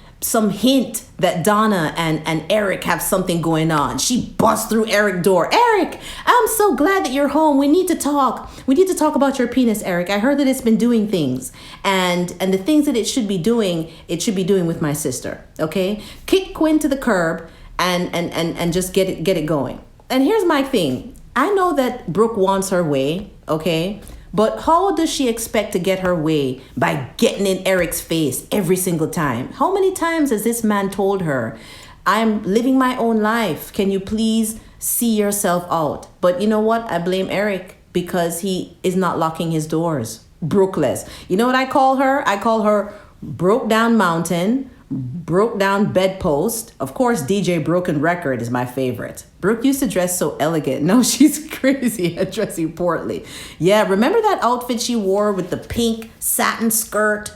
hint that Donna and Eric have something going on, she busts through Eric's door. Eric, I'm so glad that you're home. We need to talk. We need to talk about your penis, Eric. I heard that it's been doing things, and the things that it should be doing with my sister. Okay, kick Quinn to the curb and just get it going. And here's my thing. I know that Brooke wants her way. Okay. But how does she expect to get her way? By getting in Eric's face every single time. How many times has this man told her, I'm living my own life. Can you please see yourself out? But you know what? I blame Eric because he is not locking his doors. Brookeless. You know what I call her? I call her broke down mountain, broke down bedpost. Of course, DJ Broken Record is my favorite. Brooke used to dress so elegant. No, she's crazy at dressing portly. Yeah, remember that outfit she wore with the pink satin skirt?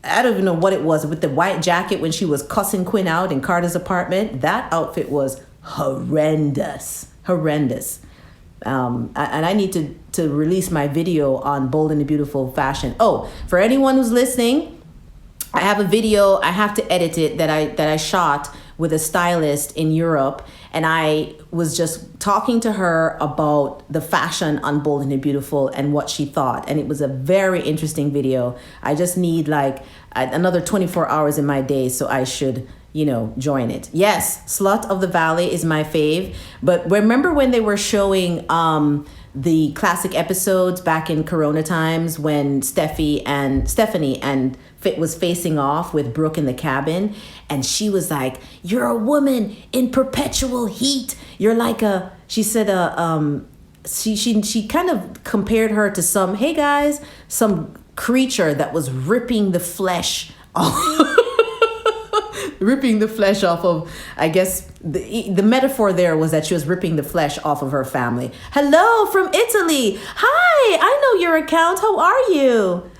I don't even know what it was, with the white jacket when she was cussing Quinn out in Carter's apartment. That outfit was horrendous. Horrendous. And I need to release my video on Bold and the Beautiful fashion. Oh, for anyone who's listening, I have a video, I have to edit it, that I shot with a stylist in Europe, and I was just talking to her about the fashion on Bold and the Beautiful and what she thought, and it was a very interesting video. I just need like another 24 hours in my day, so I should, join it. Yes, Slut of the Valley is my fave, but remember when they were showing the classic episodes back in Corona times when Stephanie and Fit was facing off with Brooke in the cabin, and she was like, you're a woman in perpetual heat. You're like she said, she kind of compared her to some creature that was ripping the flesh ripping the flesh off of, I guess the metaphor there was that she was ripping the flesh off of her family. Hello from Italy. Hi, I know your account. How are you?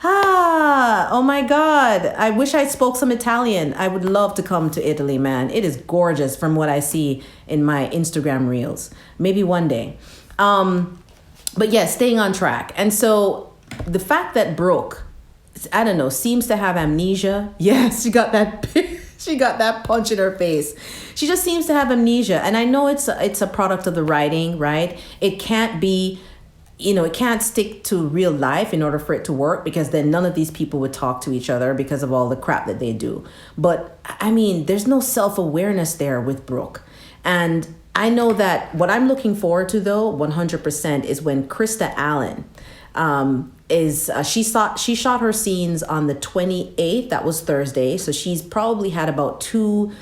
Ah, oh my God. I wish I spoke some Italian. I would love to come to Italy, man. It is gorgeous from what I see in my Instagram reels. Maybe one day. But yeah, staying on track. And so the fact that Brooke, I don't know, seems to have amnesia. Yes, she got that punch in her face. She just seems to have amnesia. And I know it's a product of the writing, right? It can't be, it can't stick to real life in order for it to work, because then none of these people would talk to each other because of all the crap that they do. But I mean, there's no self-awareness there with Brooke. And I know that what I'm looking forward to, though, 100%, is when Krista Allen she shot her scenes on the 28th. That was Thursday. So she's probably had about two,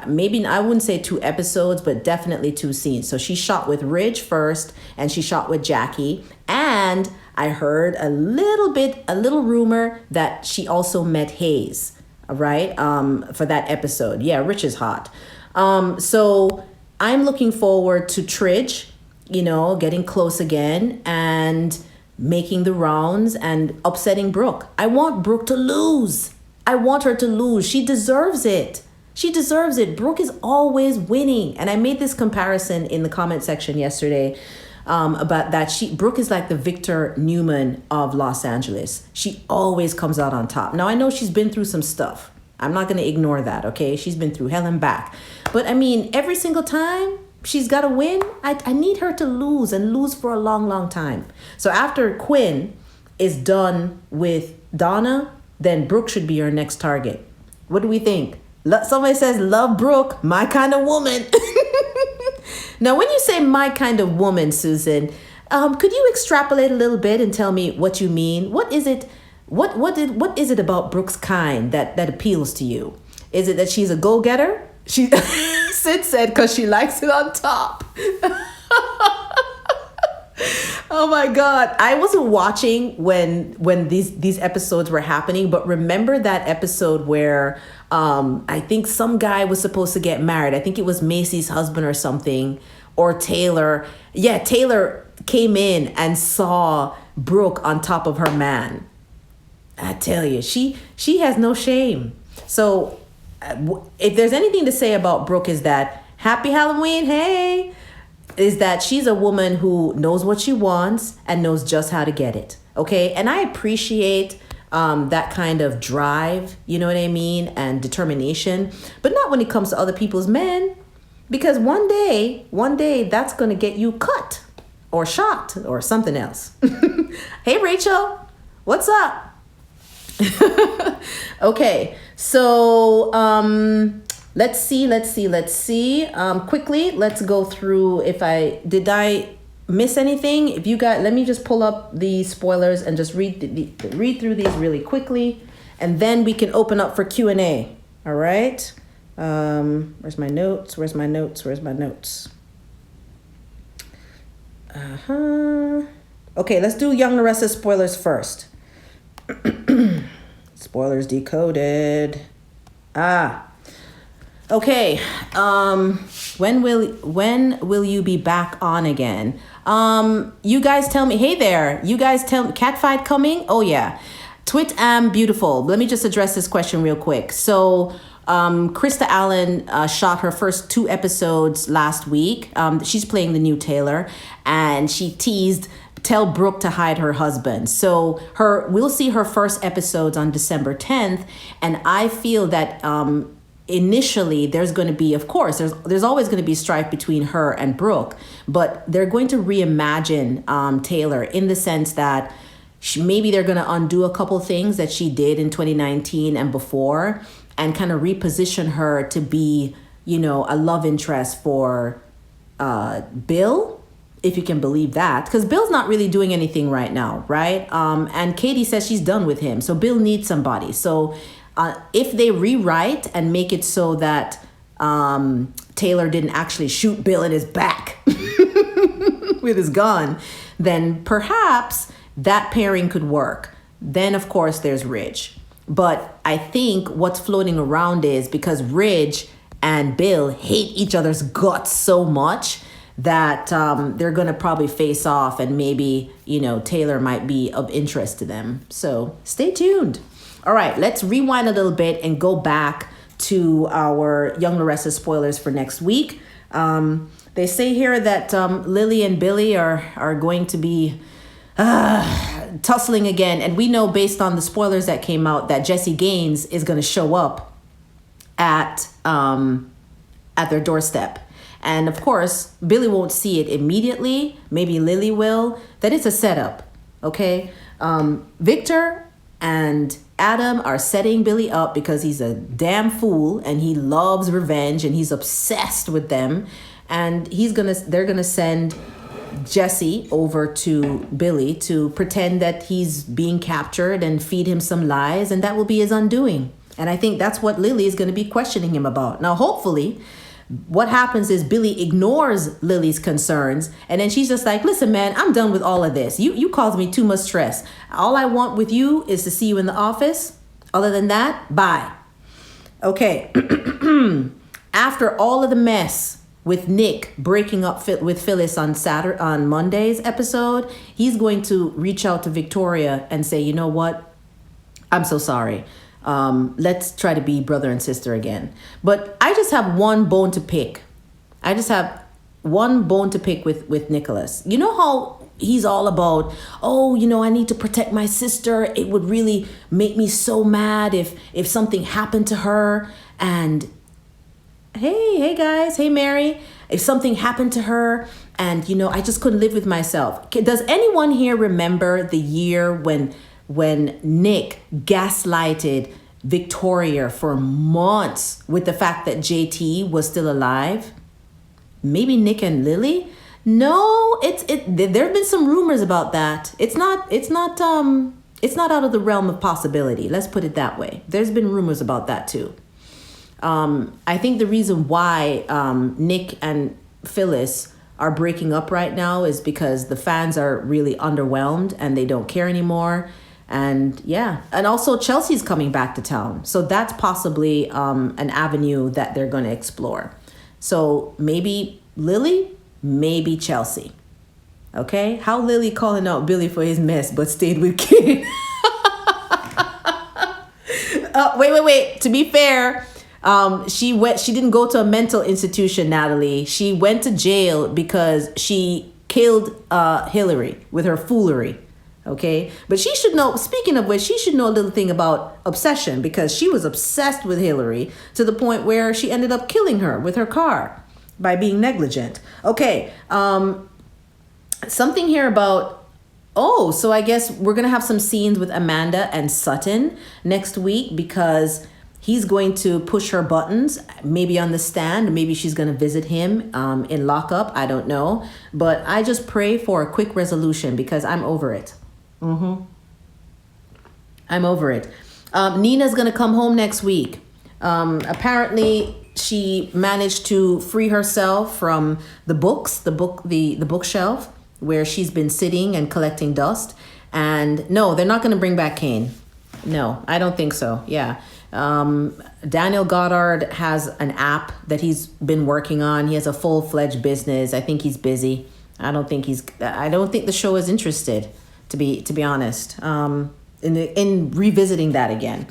maybe I wouldn't say 2 episodes, but definitely 2 scenes. So she shot with Ridge first, and she shot with Jackie. And I heard a little rumor that she also met Hayes, right? For that episode. Yeah, Rich is hot. So I'm looking forward to Tridge, getting close again and making the rounds and upsetting Brooke. I want Brooke to lose. I want her to lose. She deserves it. She deserves it. Brooke is always winning. And I made this comparison in the comment section yesterday about that. Brooke is like the Victor Newman of Los Angeles. She always comes out on top. Now, I know she's been through some stuff. I'm not going to ignore that, okay? She's been through hell and back. But I mean, every single time she's got to win, I need her to lose, and lose for a long, long time. So after Quinn is done with Donna, then Brooke should be her next target. What do we think? Somebody says, love Brooke, my kind of woman. Now, when you say my kind of woman, Susan, could you extrapolate a little bit and tell me what you mean? What is it? What is it about Brooke's kind that appeals to you? Is it that she's a go-getter? Sid said because she likes it on top. Oh my God. I wasn't watching when these episodes were happening, but remember that episode where I think some guy was supposed to get married. I think it was Macy's husband or something, or Taylor. Yeah, Taylor came in and saw Brooke on top of her man. I tell you, she has no shame. So if there's anything to say about Brooke, is that happy Halloween, hey, is that she's a woman who knows what she wants and knows just how to get it. Okay. And I appreciate that kind of drive, you know what I mean? And determination, but not when it comes to other people's men, because one day that's going to get you cut or shot or something else. Hey, Rachel, what's up? Okay, so let's see. Quickly, let's go through. Did I miss anything? If you got, let me just pull up the spoilers and just read through these really quickly, and then we can open up for Q&A. All right. Where's my notes? Okay, let's do Young Naressa spoilers first. Spoilers decoded. Okay. When will you be back on again? You guys tell me. Hey there. You guys tell me. Catfight coming? Oh yeah. Twit am beautiful. Let me just address this question real quick. So Krista Allen shot her first 2 episodes last week. She's playing the new Taylor, and she teased, tell Brooke to hide her husband. So we'll see her first episodes on December 10th. And I feel that initially there's going to be, of course, there's always going to be strife between her and Brooke, but they're going to reimagine Taylor in the sense that maybe they're going to undo a couple things that she did in 2019 and before, and kind of reposition her to be, a love interest for Bill, if you can believe that, because Bill's not really doing anything right now, right? And Katie says she's done with him, so Bill needs somebody. So if they rewrite and make it so that Taylor didn't actually shoot Bill in his back with his gun, then perhaps that pairing could work. Then, of course, there's Ridge. But I think what's floating around is because Ridge and Bill hate each other's guts so much that they're going to probably face off, and maybe, Taylor might be of interest to them. So stay tuned. All right, let's rewind a little bit and go back to our Young and Restless spoilers for next week. They say here that Lily and Billy are going to be tussling again. And we know, based on the spoilers that came out, that Jesse Gaines is going to show up at their doorstep. And of course, Billy won't see it immediately. Maybe Lily will. That it's a setup, okay? Victor and Adam are setting Billy up because he's a damn fool and he loves revenge and he's obsessed with them. And they're gonna send Jesse over to Billy to pretend that he's being captured and feed him some lies, and that will be his undoing. And I think that's what Lily is going to be questioning him about. Now, hopefully, what happens is Billy ignores Lily's concerns, and then she's just like, listen, man, I'm done with all of this. You caused me too much stress. All I want with you is to see you in the office. Other than that, bye. Okay. After all of the mess with Nick breaking up with Phyllis on Monday's episode, he's going to reach out to Victoria and say, you know what? I'm so sorry. Let's try to be brother and sister again. But I just have one bone to pick. With Nicholas. You know how he's all about, I need to protect my sister. It would really make me so mad if something happened to her. And hey guys, hey Mary, if something happened to her and, I just couldn't live with myself. Does anyone here remember the year when Nick gaslighted Victoria for months with the fact that JT was still alive? Maybe Nick and Lily? No, there have been some rumors about that. It's not out of the realm of possibility. Let's put it that way. There's been rumors about that too. I think the reason why Nick and Phyllis are breaking up right now is because the fans are really underwhelmed and they don't care anymore. And and also Chelsea's coming back to town. So that's possibly an avenue that they're going to explore. So maybe Lily, maybe Chelsea. Okay? How Lily calling out Billy for his mess but stayed with Kid. Wait. To be fair, she didn't go to a mental institution, Natalie. She went to jail because she killed Hillary with her foolery. Okay, but she should know, speaking of which, she should know a little thing about obsession, because she was obsessed with Hillary to the point where she ended up killing her with her car by being negligent. Okay, something here about, so I guess we're going to have some scenes with Amanda and Sutton next week, because he's going to push her buttons, maybe on the stand. Maybe she's going to visit him in lockup. I don't know. But I just pray for a quick resolution because I'm over it. I'm over it. Nina's going to come home next week. Apparently, she managed to free herself from the bookshelf where she's been sitting and collecting dust. And no, they're not going to bring back Kane. No, I don't think so. Yeah. Daniel Goddard has an app that he's been working on. He has a full-fledged business. I think he's busy. I don't think the show is interested, to be honest, in revisiting that again.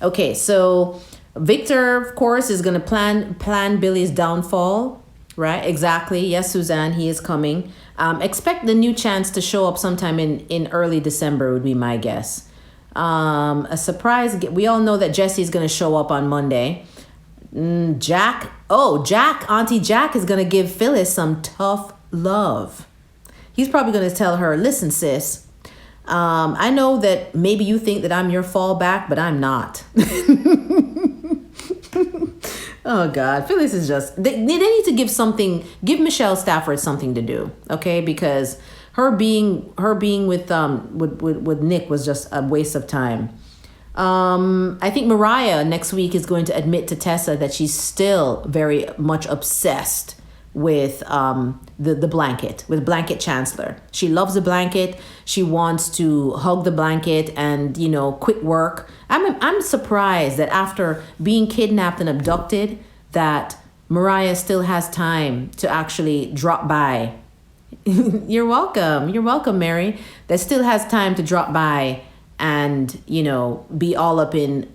Okay, so Victor, of course, is going to plan Billy's downfall, right? Exactly. Yes, Suzanne, he is coming. Expect the new chance to show up sometime in early December would be my guess. A surprise. We all know that Jesse's going to show up on Monday. Auntie Jack is going to give Phyllis some tough love. He's probably going to tell her, listen, sis, I know that maybe you think that I'm your fallback, but I'm not. Oh God, Phyllis is just, they need to give Michelle Stafford something to do. Okay. Because her being with Nick was just a waste of time. I think Mariah next week is going to admit to Tessa that she's still very much obsessed with the blanket, with blanket chancellor. She loves the blanket. She wants to hug the blanket and, quit work. I'm surprised that after being kidnapped and abducted, that Mariah still has time to actually drop by. You're welcome. You're welcome, Mary. That still has time to drop by and, be all up in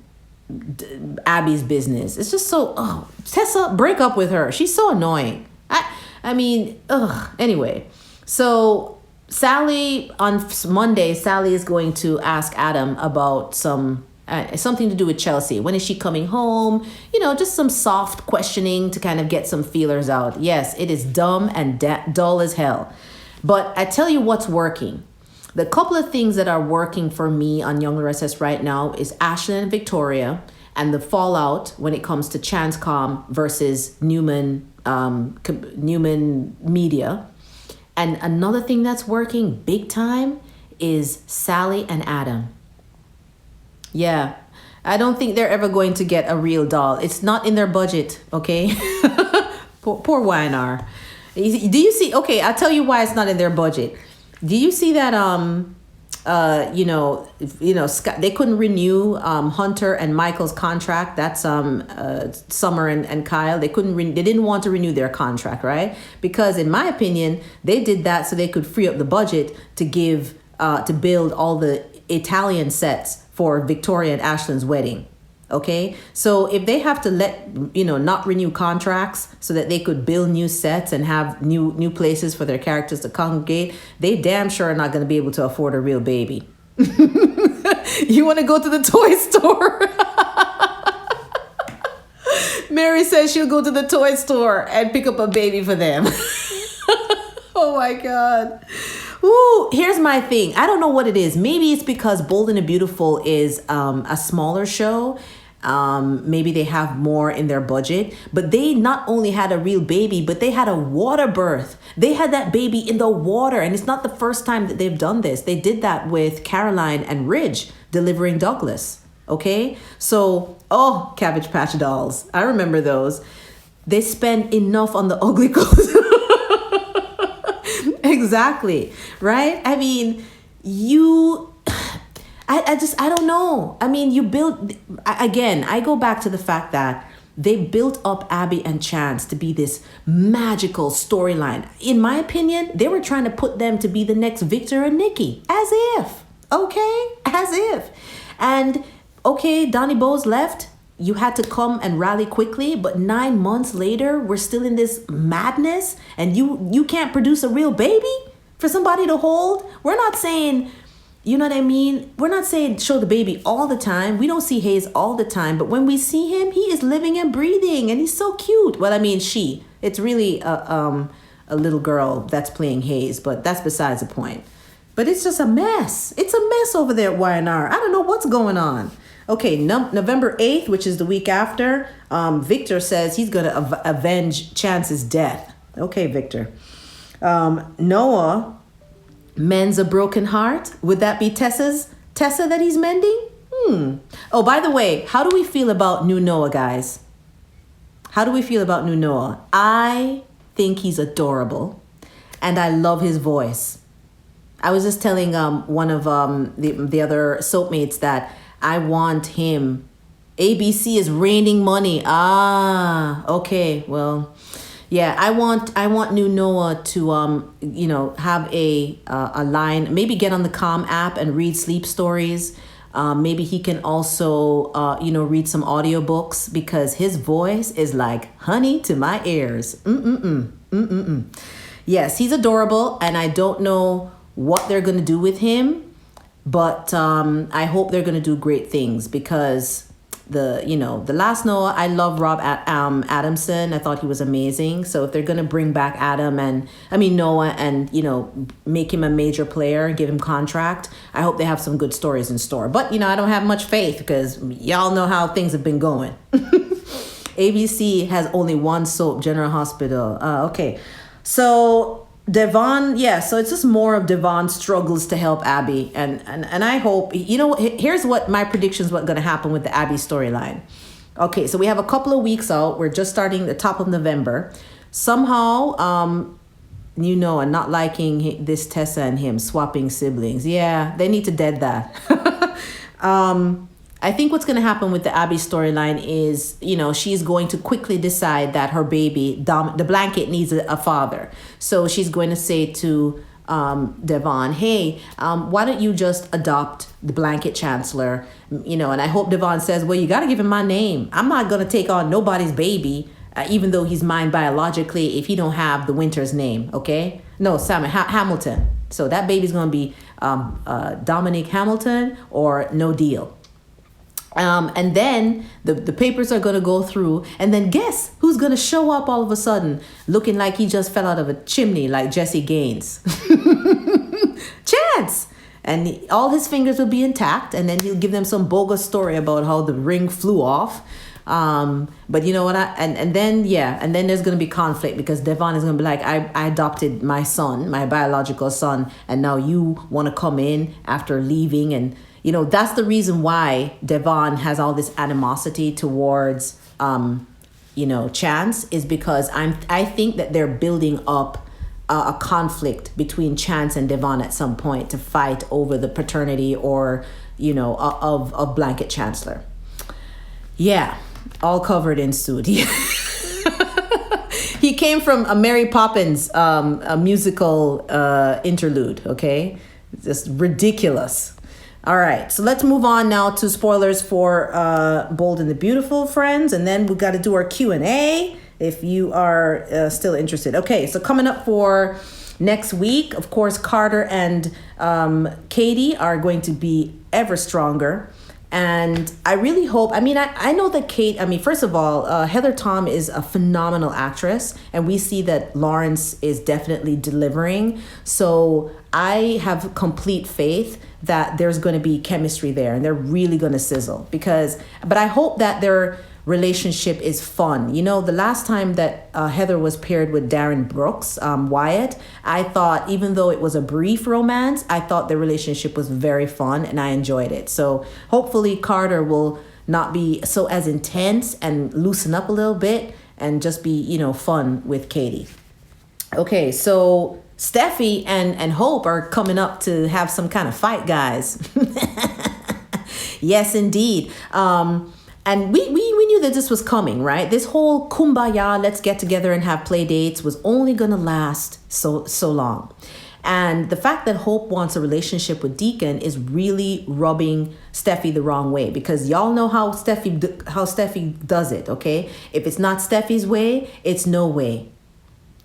Abby's business. It's just so, Tessa, break up with her. She's so annoying. Anyway, so Sally, on Monday, Sally is going to ask Adam about something to do with Chelsea. When is she coming home? Just some soft questioning to kind of get some feelers out. Yes, it is dumb and dull as hell. But I tell you what's working. The couple of things that are working for me on Young and Restless right now is Ashland and Victoria and the fallout when it comes to Chancecom versus Newman Media. And another thing that's working big time is Sally and Adam. Yeah, I don't think they're ever going to get a real doll. It's not in their budget, okay? poor YNR. Do you see? Okay, I'll tell you why it's not in their budget. Do you see that? Scott, they couldn't renew Hunter and Michael's contract. That's Summer and Kyle. They didn't want to renew their contract, right? Because in my opinion, they did that so they could free up the budget to build all the Italian sets for Victoria and Ashland's wedding. Okay, so if they have to not renew contracts so that they could build new sets and have new places for their characters to congregate, they damn sure are not going to be able to afford a real baby. You want to go to the toy store? Mary says she'll go to the toy store and pick up a baby for them. Oh my God. Ooh, here's my thing. I don't know what it is. Maybe it's because Bold and the Beautiful is a smaller show. Maybe they have more in their budget, but they not only had a real baby, but they had a water birth. They had that baby in the water, and it's not the first time that they've done this. They did that with Caroline and Ridge delivering Douglas. Okay, so Cabbage Patch dolls, I remember those. They spend enough on the ugly clothes. Exactly, right? I mean, I don't know. I mean, I go back to the fact that they built up Abby and Chance to be this magical storyline. In my opinion, they were trying to put them to be the next Victor and Nikki. As if. And, Donnie Bowes left. You had to come and rally quickly, but 9 months later, we're still in this madness, and you can't produce a real baby for somebody to hold? We're not saying... You know what I mean? We're not saying show the baby all the time. We don't see Hayes all the time. But when we see him, he is living and breathing. And he's so cute. Well, I mean, she. It's really a little girl that's playing Hayes. But that's besides the point. But it's just a mess. It's a mess over there at YNR. I don't know what's going on. Okay, November 8th, which is the week after, Victor says he's going to avenge Chance's death. Okay, Victor. Noah... mends a broken heart. Would that be Tessa that he's mending? Oh, by the way, how do we feel about new Noah, guys? How do we feel about new Noah? I think he's adorable, and I love his voice. I was just telling one of the other soapmates that I want him. ABC is raining money. Okay, well. Yeah, I want new Noah to have a line, maybe get on the Calm app and read sleep stories. Maybe he can also read some audiobooks because his voice is like honey to my ears. Yes, he's adorable, and I don't know what they're going to do with him, but I hope they're going to do great things because the last Noah, I love Rob Adamson. I thought he was amazing. So if they're going to bring back Noah and, make him a major player and give him contract, I hope they have some good stories in store. But, I don't have much faith because y'all know how things have been going. ABC has only one soap, General Hospital. Okay. So Devon, so it's just more of Devon's struggles to help Abby. And I hope, here's what my predictions what's going to happen with the Abby storyline. Okay, so we have a couple of weeks out. We're just starting the top of November. Somehow, and not liking this Tessa and him swapping siblings. Yeah, they need to dead that. I think what's going to happen with the Abby storyline is, she's going to quickly decide that her baby, the blanket, needs a father. So she's going to say to Devon, hey, why don't you just adopt the blanket chancellor? And I hope Devon says, well, you got to give him my name. I'm not going to take on nobody's baby, even though he's mine biologically, if he don't have the Winter's name, okay? No, Simon, Hamilton. So that baby's going to be Dominic Hamilton or no deal. And then the papers are going to go through, and then guess who's going to show up all of a sudden looking like he just fell out of a chimney like Jesse Gaines. Chance. And all his fingers will be intact, and then he'll give them some bogus story about how the ring flew off. But you know what? And then there's going to be conflict because Devon is going to be like, I adopted my son, my biological son, and now you want to come in after leaving. And that's the reason why Devon has all this animosity towards, Chance, is because I think that they're building up a conflict between Chance and Devon at some point to fight over the paternity or, of Blanket Chancellor. Yeah, all covered in suit. He came from a Mary Poppins a musical interlude, okay? Just ridiculous. All right, so let's move on now to spoilers for Bold and the Beautiful, friends, and then we've got to do our Q&A if you are still interested. Okay, so coming up for next week, of course, Carter and Katie are going to be ever stronger. And I really hope, I know that first of all, Heather Tom is a phenomenal actress, and we see that Lawrence is definitely delivering. So I have complete faith that there's going to be chemistry there, and they're really going to sizzle but I hope that their relationship is fun. The last time that Heather was paired with Darren Brooks, Wyatt, I thought, even though it was a brief romance, I thought the relationship was very fun and I enjoyed it. So hopefully Carter will not be so as intense and loosen up a little bit and just be, fun with Katie. Okay, so Steffi and Hope are coming up to have some kind of fight, guys. Yes, indeed. And we knew that this was coming, right? This whole kumbaya, let's get together and have play dates was only going to last so long. And the fact that Hope wants a relationship with Deacon is really rubbing Steffi the wrong way, because y'all know how Steffi does it, okay? If it's not Steffi's way, it's no way,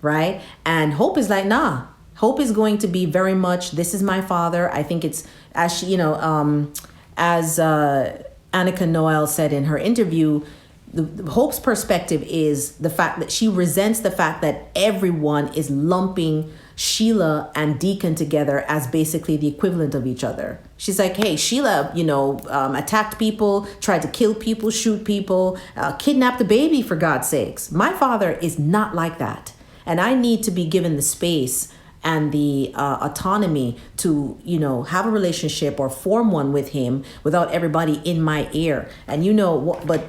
right? And Hope is like, nah. Hope is going to be very much, this is my father. I think it's, as she, as Annika Noel said in her interview, the Hope's perspective is the fact that she resents the fact that everyone is lumping Sheila and Deacon together as basically the equivalent of each other. She's like, hey, Sheila, attacked people, tried to kill people, shoot people, kidnapped a baby, for God's sakes. My father is not like that. And I need to be given the space and the autonomy to, have a relationship or form one with him without everybody in my ear. And but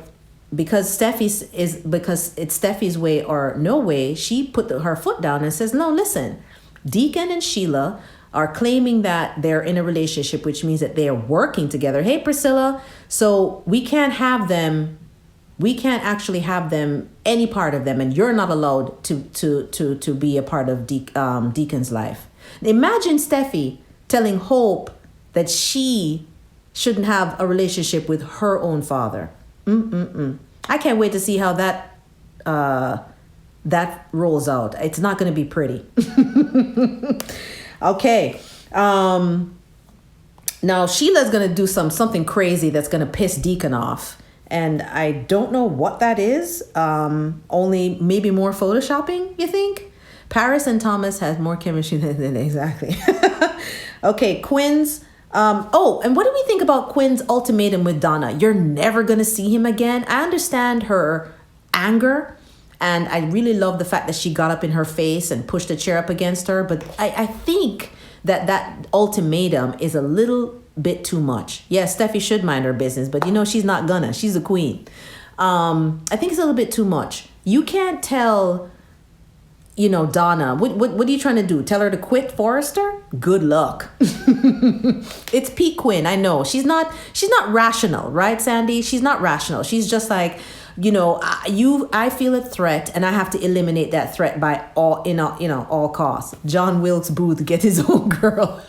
because it's Steffi's way or no way, she put her foot down and says, no, listen, Deacon and Sheila are claiming that they're in a relationship, which means that they are working together. Hey, Priscilla, so we can't actually have them, any part of them, and you're not allowed to be a part of Deacon's life. Imagine Steffi telling Hope that she shouldn't have a relationship with her own father. I can't wait to see how that rolls out. It's not going to be pretty. Okay. Now Sheila's going to do something crazy that's going to piss Deacon off. And I don't know what that is. Only maybe more photoshopping, you think? Paris and Thomas has more chemistry than exactly. Okay, Quinn's. And what do we think about Quinn's ultimatum with Donna? You're never going to see him again. I understand her anger. And I really love the fact that she got up in her face and pushed a chair up against her. But I think that ultimatum is a little bit too much. Yeah, Steffi should mind her business, but she's not gonna. She's a queen. I think it's a little bit too much. You can't tell Donna, what are you trying to do? Tell her to quit Forrester? Good luck. It's Pete Quinn. I know she's not rational, right, Sandy? She's not rational. She's just like, I feel a threat and I have to eliminate that threat by all costs. John Wilkes Booth, get his own girl.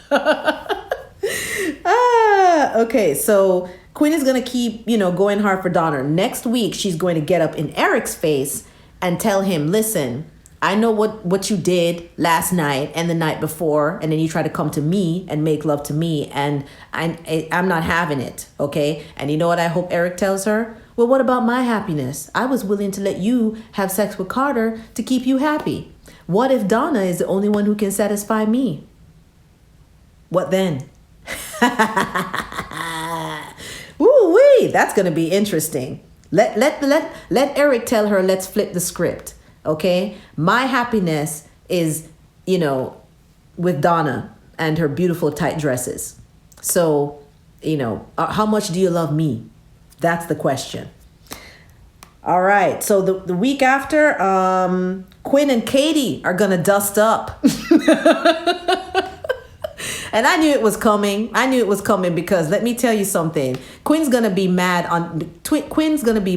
Okay, so Quinn is going to keep, going hard for Donna. Next week, she's going to get up in Eric's face and tell him, listen, I know what you did last night and the night before, and then you try to come to me and make love to me, and I'm not having it, okay? And you know what I hope Eric tells her? Well, what about my happiness? I was willing to let you have sex with Carter to keep you happy. What if Donna is the only one who can satisfy me? What then? Ooh-wee, that's going to be interesting. Let Eric tell her, let's flip the script, okay? My happiness is, with Donna and her beautiful tight dresses. So, how much do you love me? That's the question. All right. So the week after, Quinn and Katie are going to dust up. And I knew it was coming. Because let me tell you something. Quinn's going to be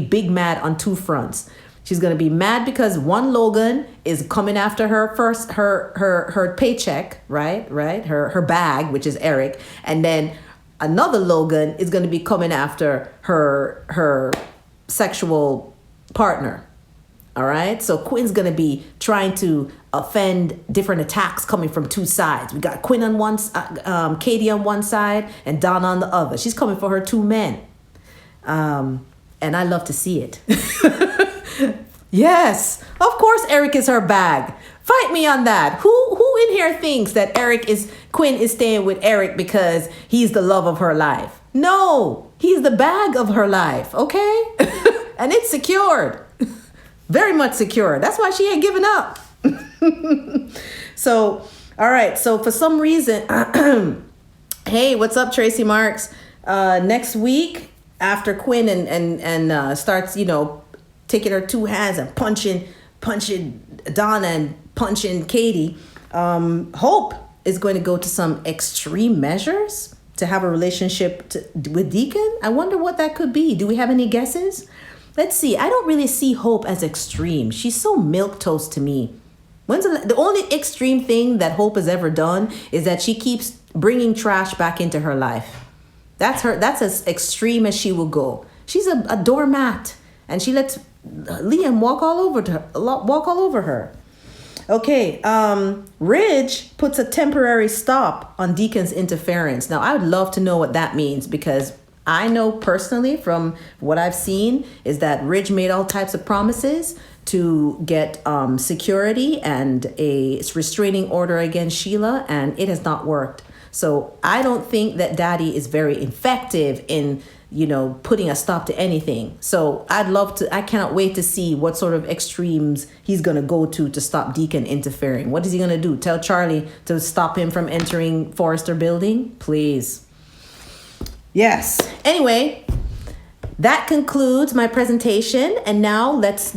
big mad on two fronts. She's going to be mad because one Logan is coming after her first, her paycheck, right? Her bag, which is Eric. And then another Logan is going to be coming after her sexual partner. All right. So Quinn's going to be trying to offend different attacks coming from two sides. We got Quinn on one, Katie on one side and Donna on the other. She's coming for her two men. And I love to see it. Yes, of course, Eric is her bag. Fight me on that. Who in here thinks that Quinn is staying with Eric because he's the love of her life? No, he's the bag of her life. Okay. And it's secured. Very much secure. That's why she ain't giving up. So, all right. So for some reason, hey, what's up, Tracy Marks? Next week, after Quinn and starts, taking her two hands and punching Donna and punching Katie, Hope is going to go to some extreme measures to have a relationship with Deacon. I wonder what that could be. Do we have any guesses? Let's see. I don't really see Hope as extreme. She's so milquetoast to me. The only extreme thing that Hope has ever done is that she keeps bringing trash back into her life. That's as extreme as she will go. She's a doormat, and she lets Liam walk all over her. Okay. Ridge puts a temporary stop on Deacon's interference. Now, I would love to know what that means, because I know personally from what I've seen is that Ridge made all types of promises to get security and a restraining order against Sheila, and it has not worked. So I don't think that Daddy is very effective in, putting a stop to anything. So I cannot wait to see what sort of extremes he's going to go to stop Deacon interfering. What is he going to do? Tell Charlie to stop him from entering Forrester building? Please. Yes. Anyway, that concludes my presentation. And let's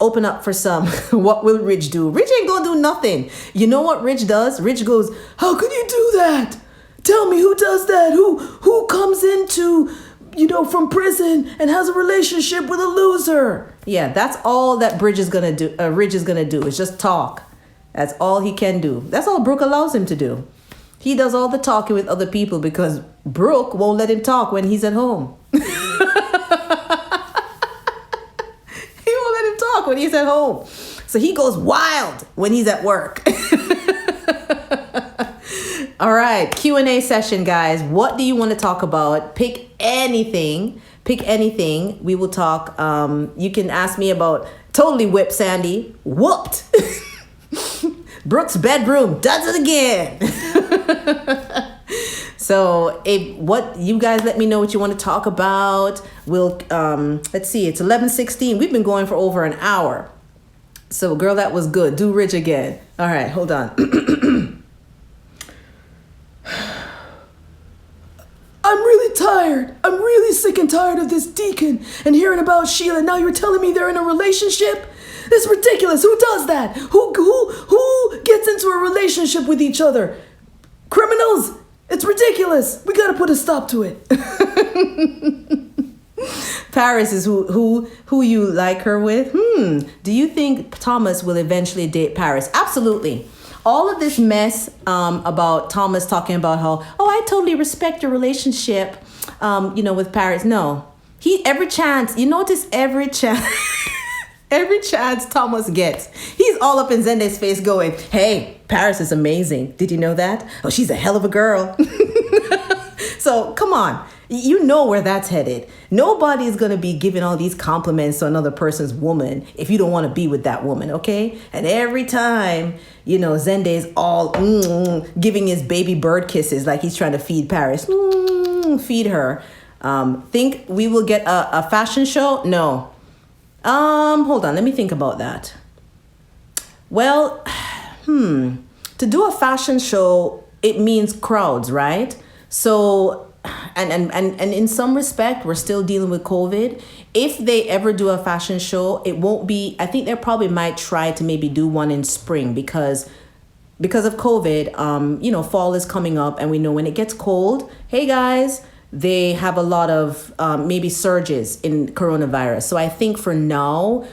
open up for some, what will Ridge do? Ridge ain't gonna do nothing. You know what Ridge does? Ridge goes, how could you do that? Tell me who does that? Who comes into, from prison and has a relationship with a loser? Yeah, that's all that Ridge is gonna do is just talk. That's all he can do. That's all Brooke allows him to do. He does all the talking with other people because Brooke won't let him talk when he's at home. He won't let him talk when he's at home. So he goes wild when he's at work. All right, Q&A session, guys. What do you want to talk about? Pick anything. We will talk. You can ask me about totally whipped Sandy. Whooped. Brooke's bedroom does it again. So what you guys let me know what you want to talk about. We'll let's see, it's 11:16. We've been going for over an hour. So girl, that was good. Do Ridge again. All right, hold on. I'm really tired. I'm really sick and tired of this Deacon and hearing about Sheila. Now you're telling me they're in a relationship? It's ridiculous. Who does that? Who gets into a relationship with each other? Criminals. It's ridiculous. We got to put a stop to it. Paris is who you like her with. Do you think Thomas will eventually date Paris? Absolutely. All of this mess about Thomas talking about how, I totally respect your relationship, with Paris. No, every chance Thomas gets, he's all up in Zende's face going, hey, Paris is amazing. Did you know that? Oh, she's a hell of a girl. So come on. You know where that's headed. Nobody's going to be giving all these compliments to another person's woman if you don't want to be with that woman, okay? And every time, Zende's all giving his baby bird kisses like he's trying to feed Paris. Feed her. Think we will get a fashion show? No. Hold on. Let me think about that. Well, to do a fashion show, it means crowds, right? So... And in some respect, we're still dealing with COVID. If they ever do a fashion show, it won't be, I think they probably might try to maybe do one in spring because of COVID, fall is coming up and we know when it gets cold, hey guys, they have a lot of maybe surges in coronavirus. So I think for now,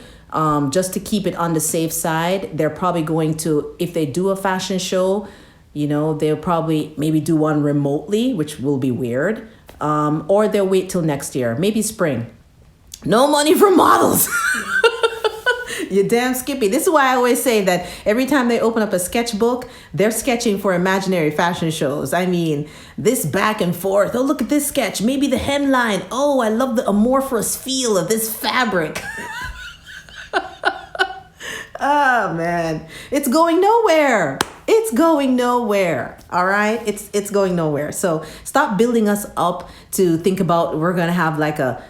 just to keep it on the safe side, they're probably going to, if they do a fashion show, they'll probably maybe do one remotely, which will be weird. Or they'll wait till next year, maybe spring. No money for models. You damn Skippy. This is why I always say that every time they open up a sketchbook, they're sketching for imaginary fashion shows. I mean, this back and forth. Oh, look at this sketch. Maybe the hemline. Oh, I love the amorphous feel of this fabric. Oh, man. It's going nowhere. It's going nowhere. All right. It's going nowhere. So stop building us up to think about we're going to have like a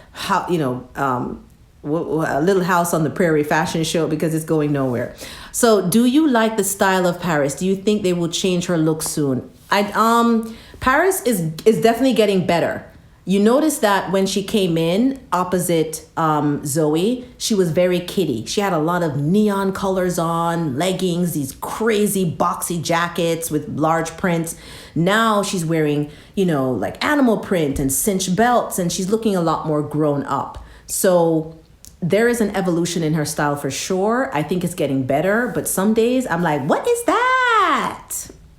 little house on the prairie fashion show because it's going nowhere. So do you like the style of Paris? Do you think they will change her look soon? Paris is definitely getting better. You notice that when she came in opposite Zoe, she was very kiddie. She had a lot of neon colors on, leggings, these crazy boxy jackets with large prints. Now she's wearing, like animal print and cinch belts, and she's looking a lot more grown up. So there is an evolution in her style for sure. I think it's getting better, but some days I'm like, what is that?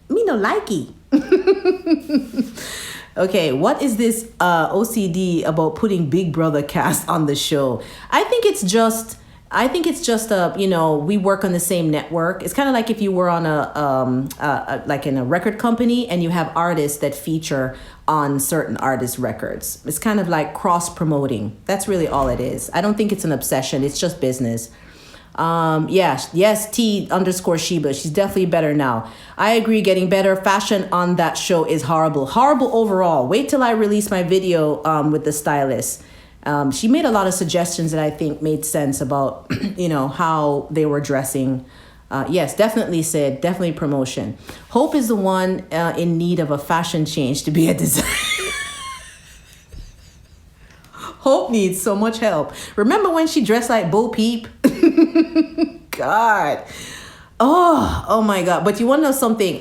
Me no likey. Okay, what is this OCD about putting Big Brother cast on the show? I think it's just we work on the same network. It's kind of like if you were on like in a record company and you have artists that feature on certain artist records. It's kind of like cross promoting. That's really all it is. I don't think it's an obsession. It's just business. Yes, T_Sheba. She's definitely better now. I agree, getting better. Fashion on that show is horrible overall. Wait till I release my video with the stylist. She made a lot of suggestions that I think made sense about how they were dressing. Yes, definitely Sid, definitely promotion. Hope is the one in need of a fashion change to be a designer. Hope needs so much help. Remember when she dressed like Bo Peep? God. Oh my God. But you want to know something?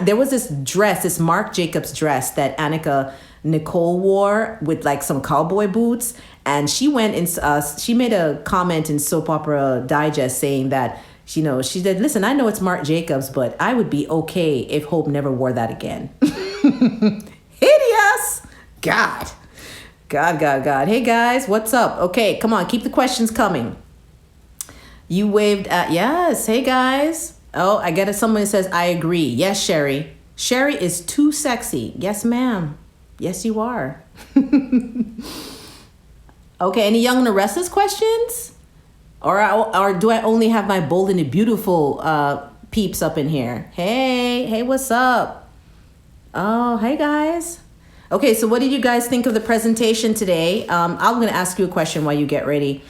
There was this Marc Jacobs dress that Annika Nicole wore with like some cowboy boots. And she she made a comment in Soap Opera Digest saying that, she said, listen, I know it's Marc Jacobs, but I would be okay if Hope never wore that again. Hideous. God. Hey guys, what's up? Okay, come on, keep the questions coming. You waved at, yes. Hey guys. Oh, I get it. Someone says, I agree. Yes, Sherry. Sherry is too sexy. Yes, ma'am. Yes, you are. Okay, any Young and the Restless questions? Or do I only have my bold and the beautiful peeps up in here? Hey, what's up? Oh, hey guys. Okay, so what did you guys think of the presentation today? I'm going to ask you a question while you get ready.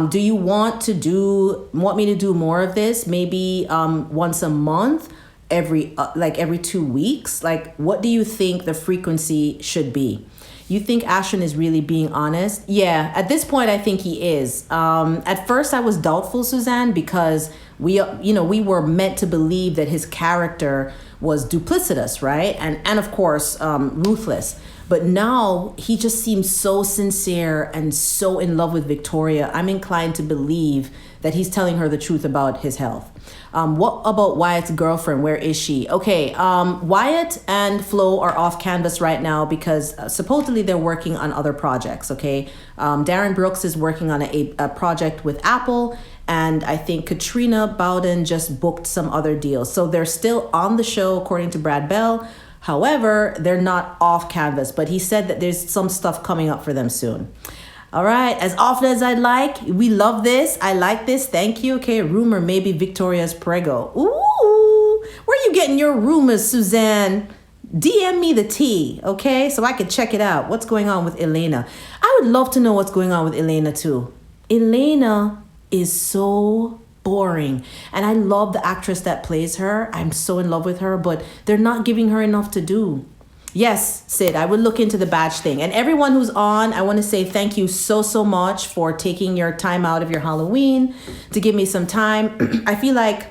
Do you want me to do more of this? Maybe once a month, every 2 weeks? Like, what do you think the frequency should be? You think Ashland is really being honest? Yeah, at this point, I think he is. At first, I was doubtful, Suzanne, because we were meant to believe that his character was duplicitous, right? And of course, ruthless. But now he just seems so sincere and so in love with Victoria. I'm inclined to believe that he's telling her the truth about his health. What about Wyatt's girlfriend? Where is she? Okay, Wyatt and Flo are off canvas right now because supposedly they're working on other projects, okay? Darren Brooks is working on a project with Apple, and I think Katrina Bowden just booked some other deals. So they're still on the show, according to Brad Bell. However, they're not off canvas, but he said that there's some stuff coming up for them soon. All right, as often as I'd like, we love this. I like this. Thank you. Okay, rumor maybe Victoria's prego. Ooh, where are you getting your rumors, Suzanne? DM me the tea, okay, so I can check it out. What's going on with Elena? I would love to know what's going on with Elena too. Elena is so boring, and I love the actress that plays her. I'm so in love with her, but they're not giving her enough to do. Yes, Sid, I would look into the badge thing. And everyone who's on, I want to say thank you so much for taking your time out of your Halloween to give me some time. I feel like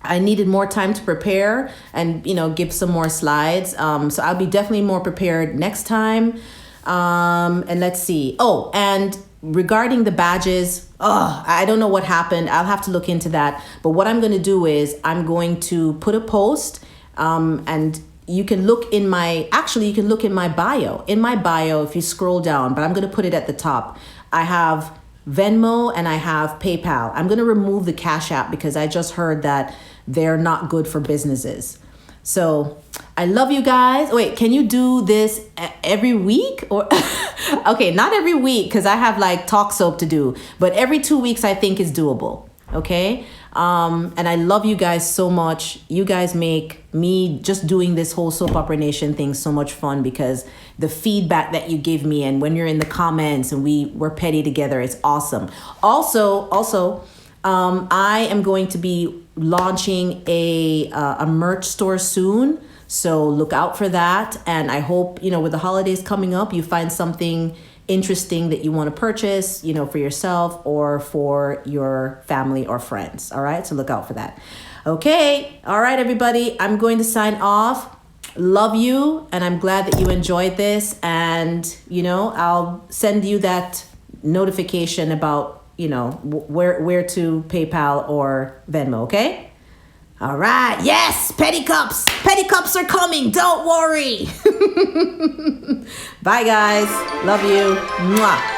I needed more time to prepare and, give some more slides. So I'll be definitely more prepared next time. And let's see. Oh, and regarding the badges, I don't know what happened. I'll have to look into that. But what I'm going to do is I'm going to put a post and you can look in my bio. In my bio, if you scroll down, but I'm going to put it at the top. I have Venmo and I have PayPal. I'm going to remove the Cash App because I just heard that they're not good for businesses. So I love you guys. Wait, can you do this every week? Or okay, not every week because I have like talk soap to do, but every 2 weeks I think is doable. Okay. And I love you guys so much. You guys make me just doing this whole Soap Opera Nation thing so much fun because the feedback that you give me and when you're in the comments and we're petty together, it's awesome. Also, I am going to be launching a merch store soon. So look out for that. And I hope, with the holidays coming up, you find something interesting that you want to purchase, for yourself or for your family or friends. All right. So look out for that. Okay. All right, everybody. I'm going to sign off. Love you. And I'm glad that you enjoyed this. And, I'll send you that notification about, where to PayPal or Venmo. Okay. All right. Yes. Petty cups. Petty cups are coming. Don't worry. Bye, guys. Love you. Mwah.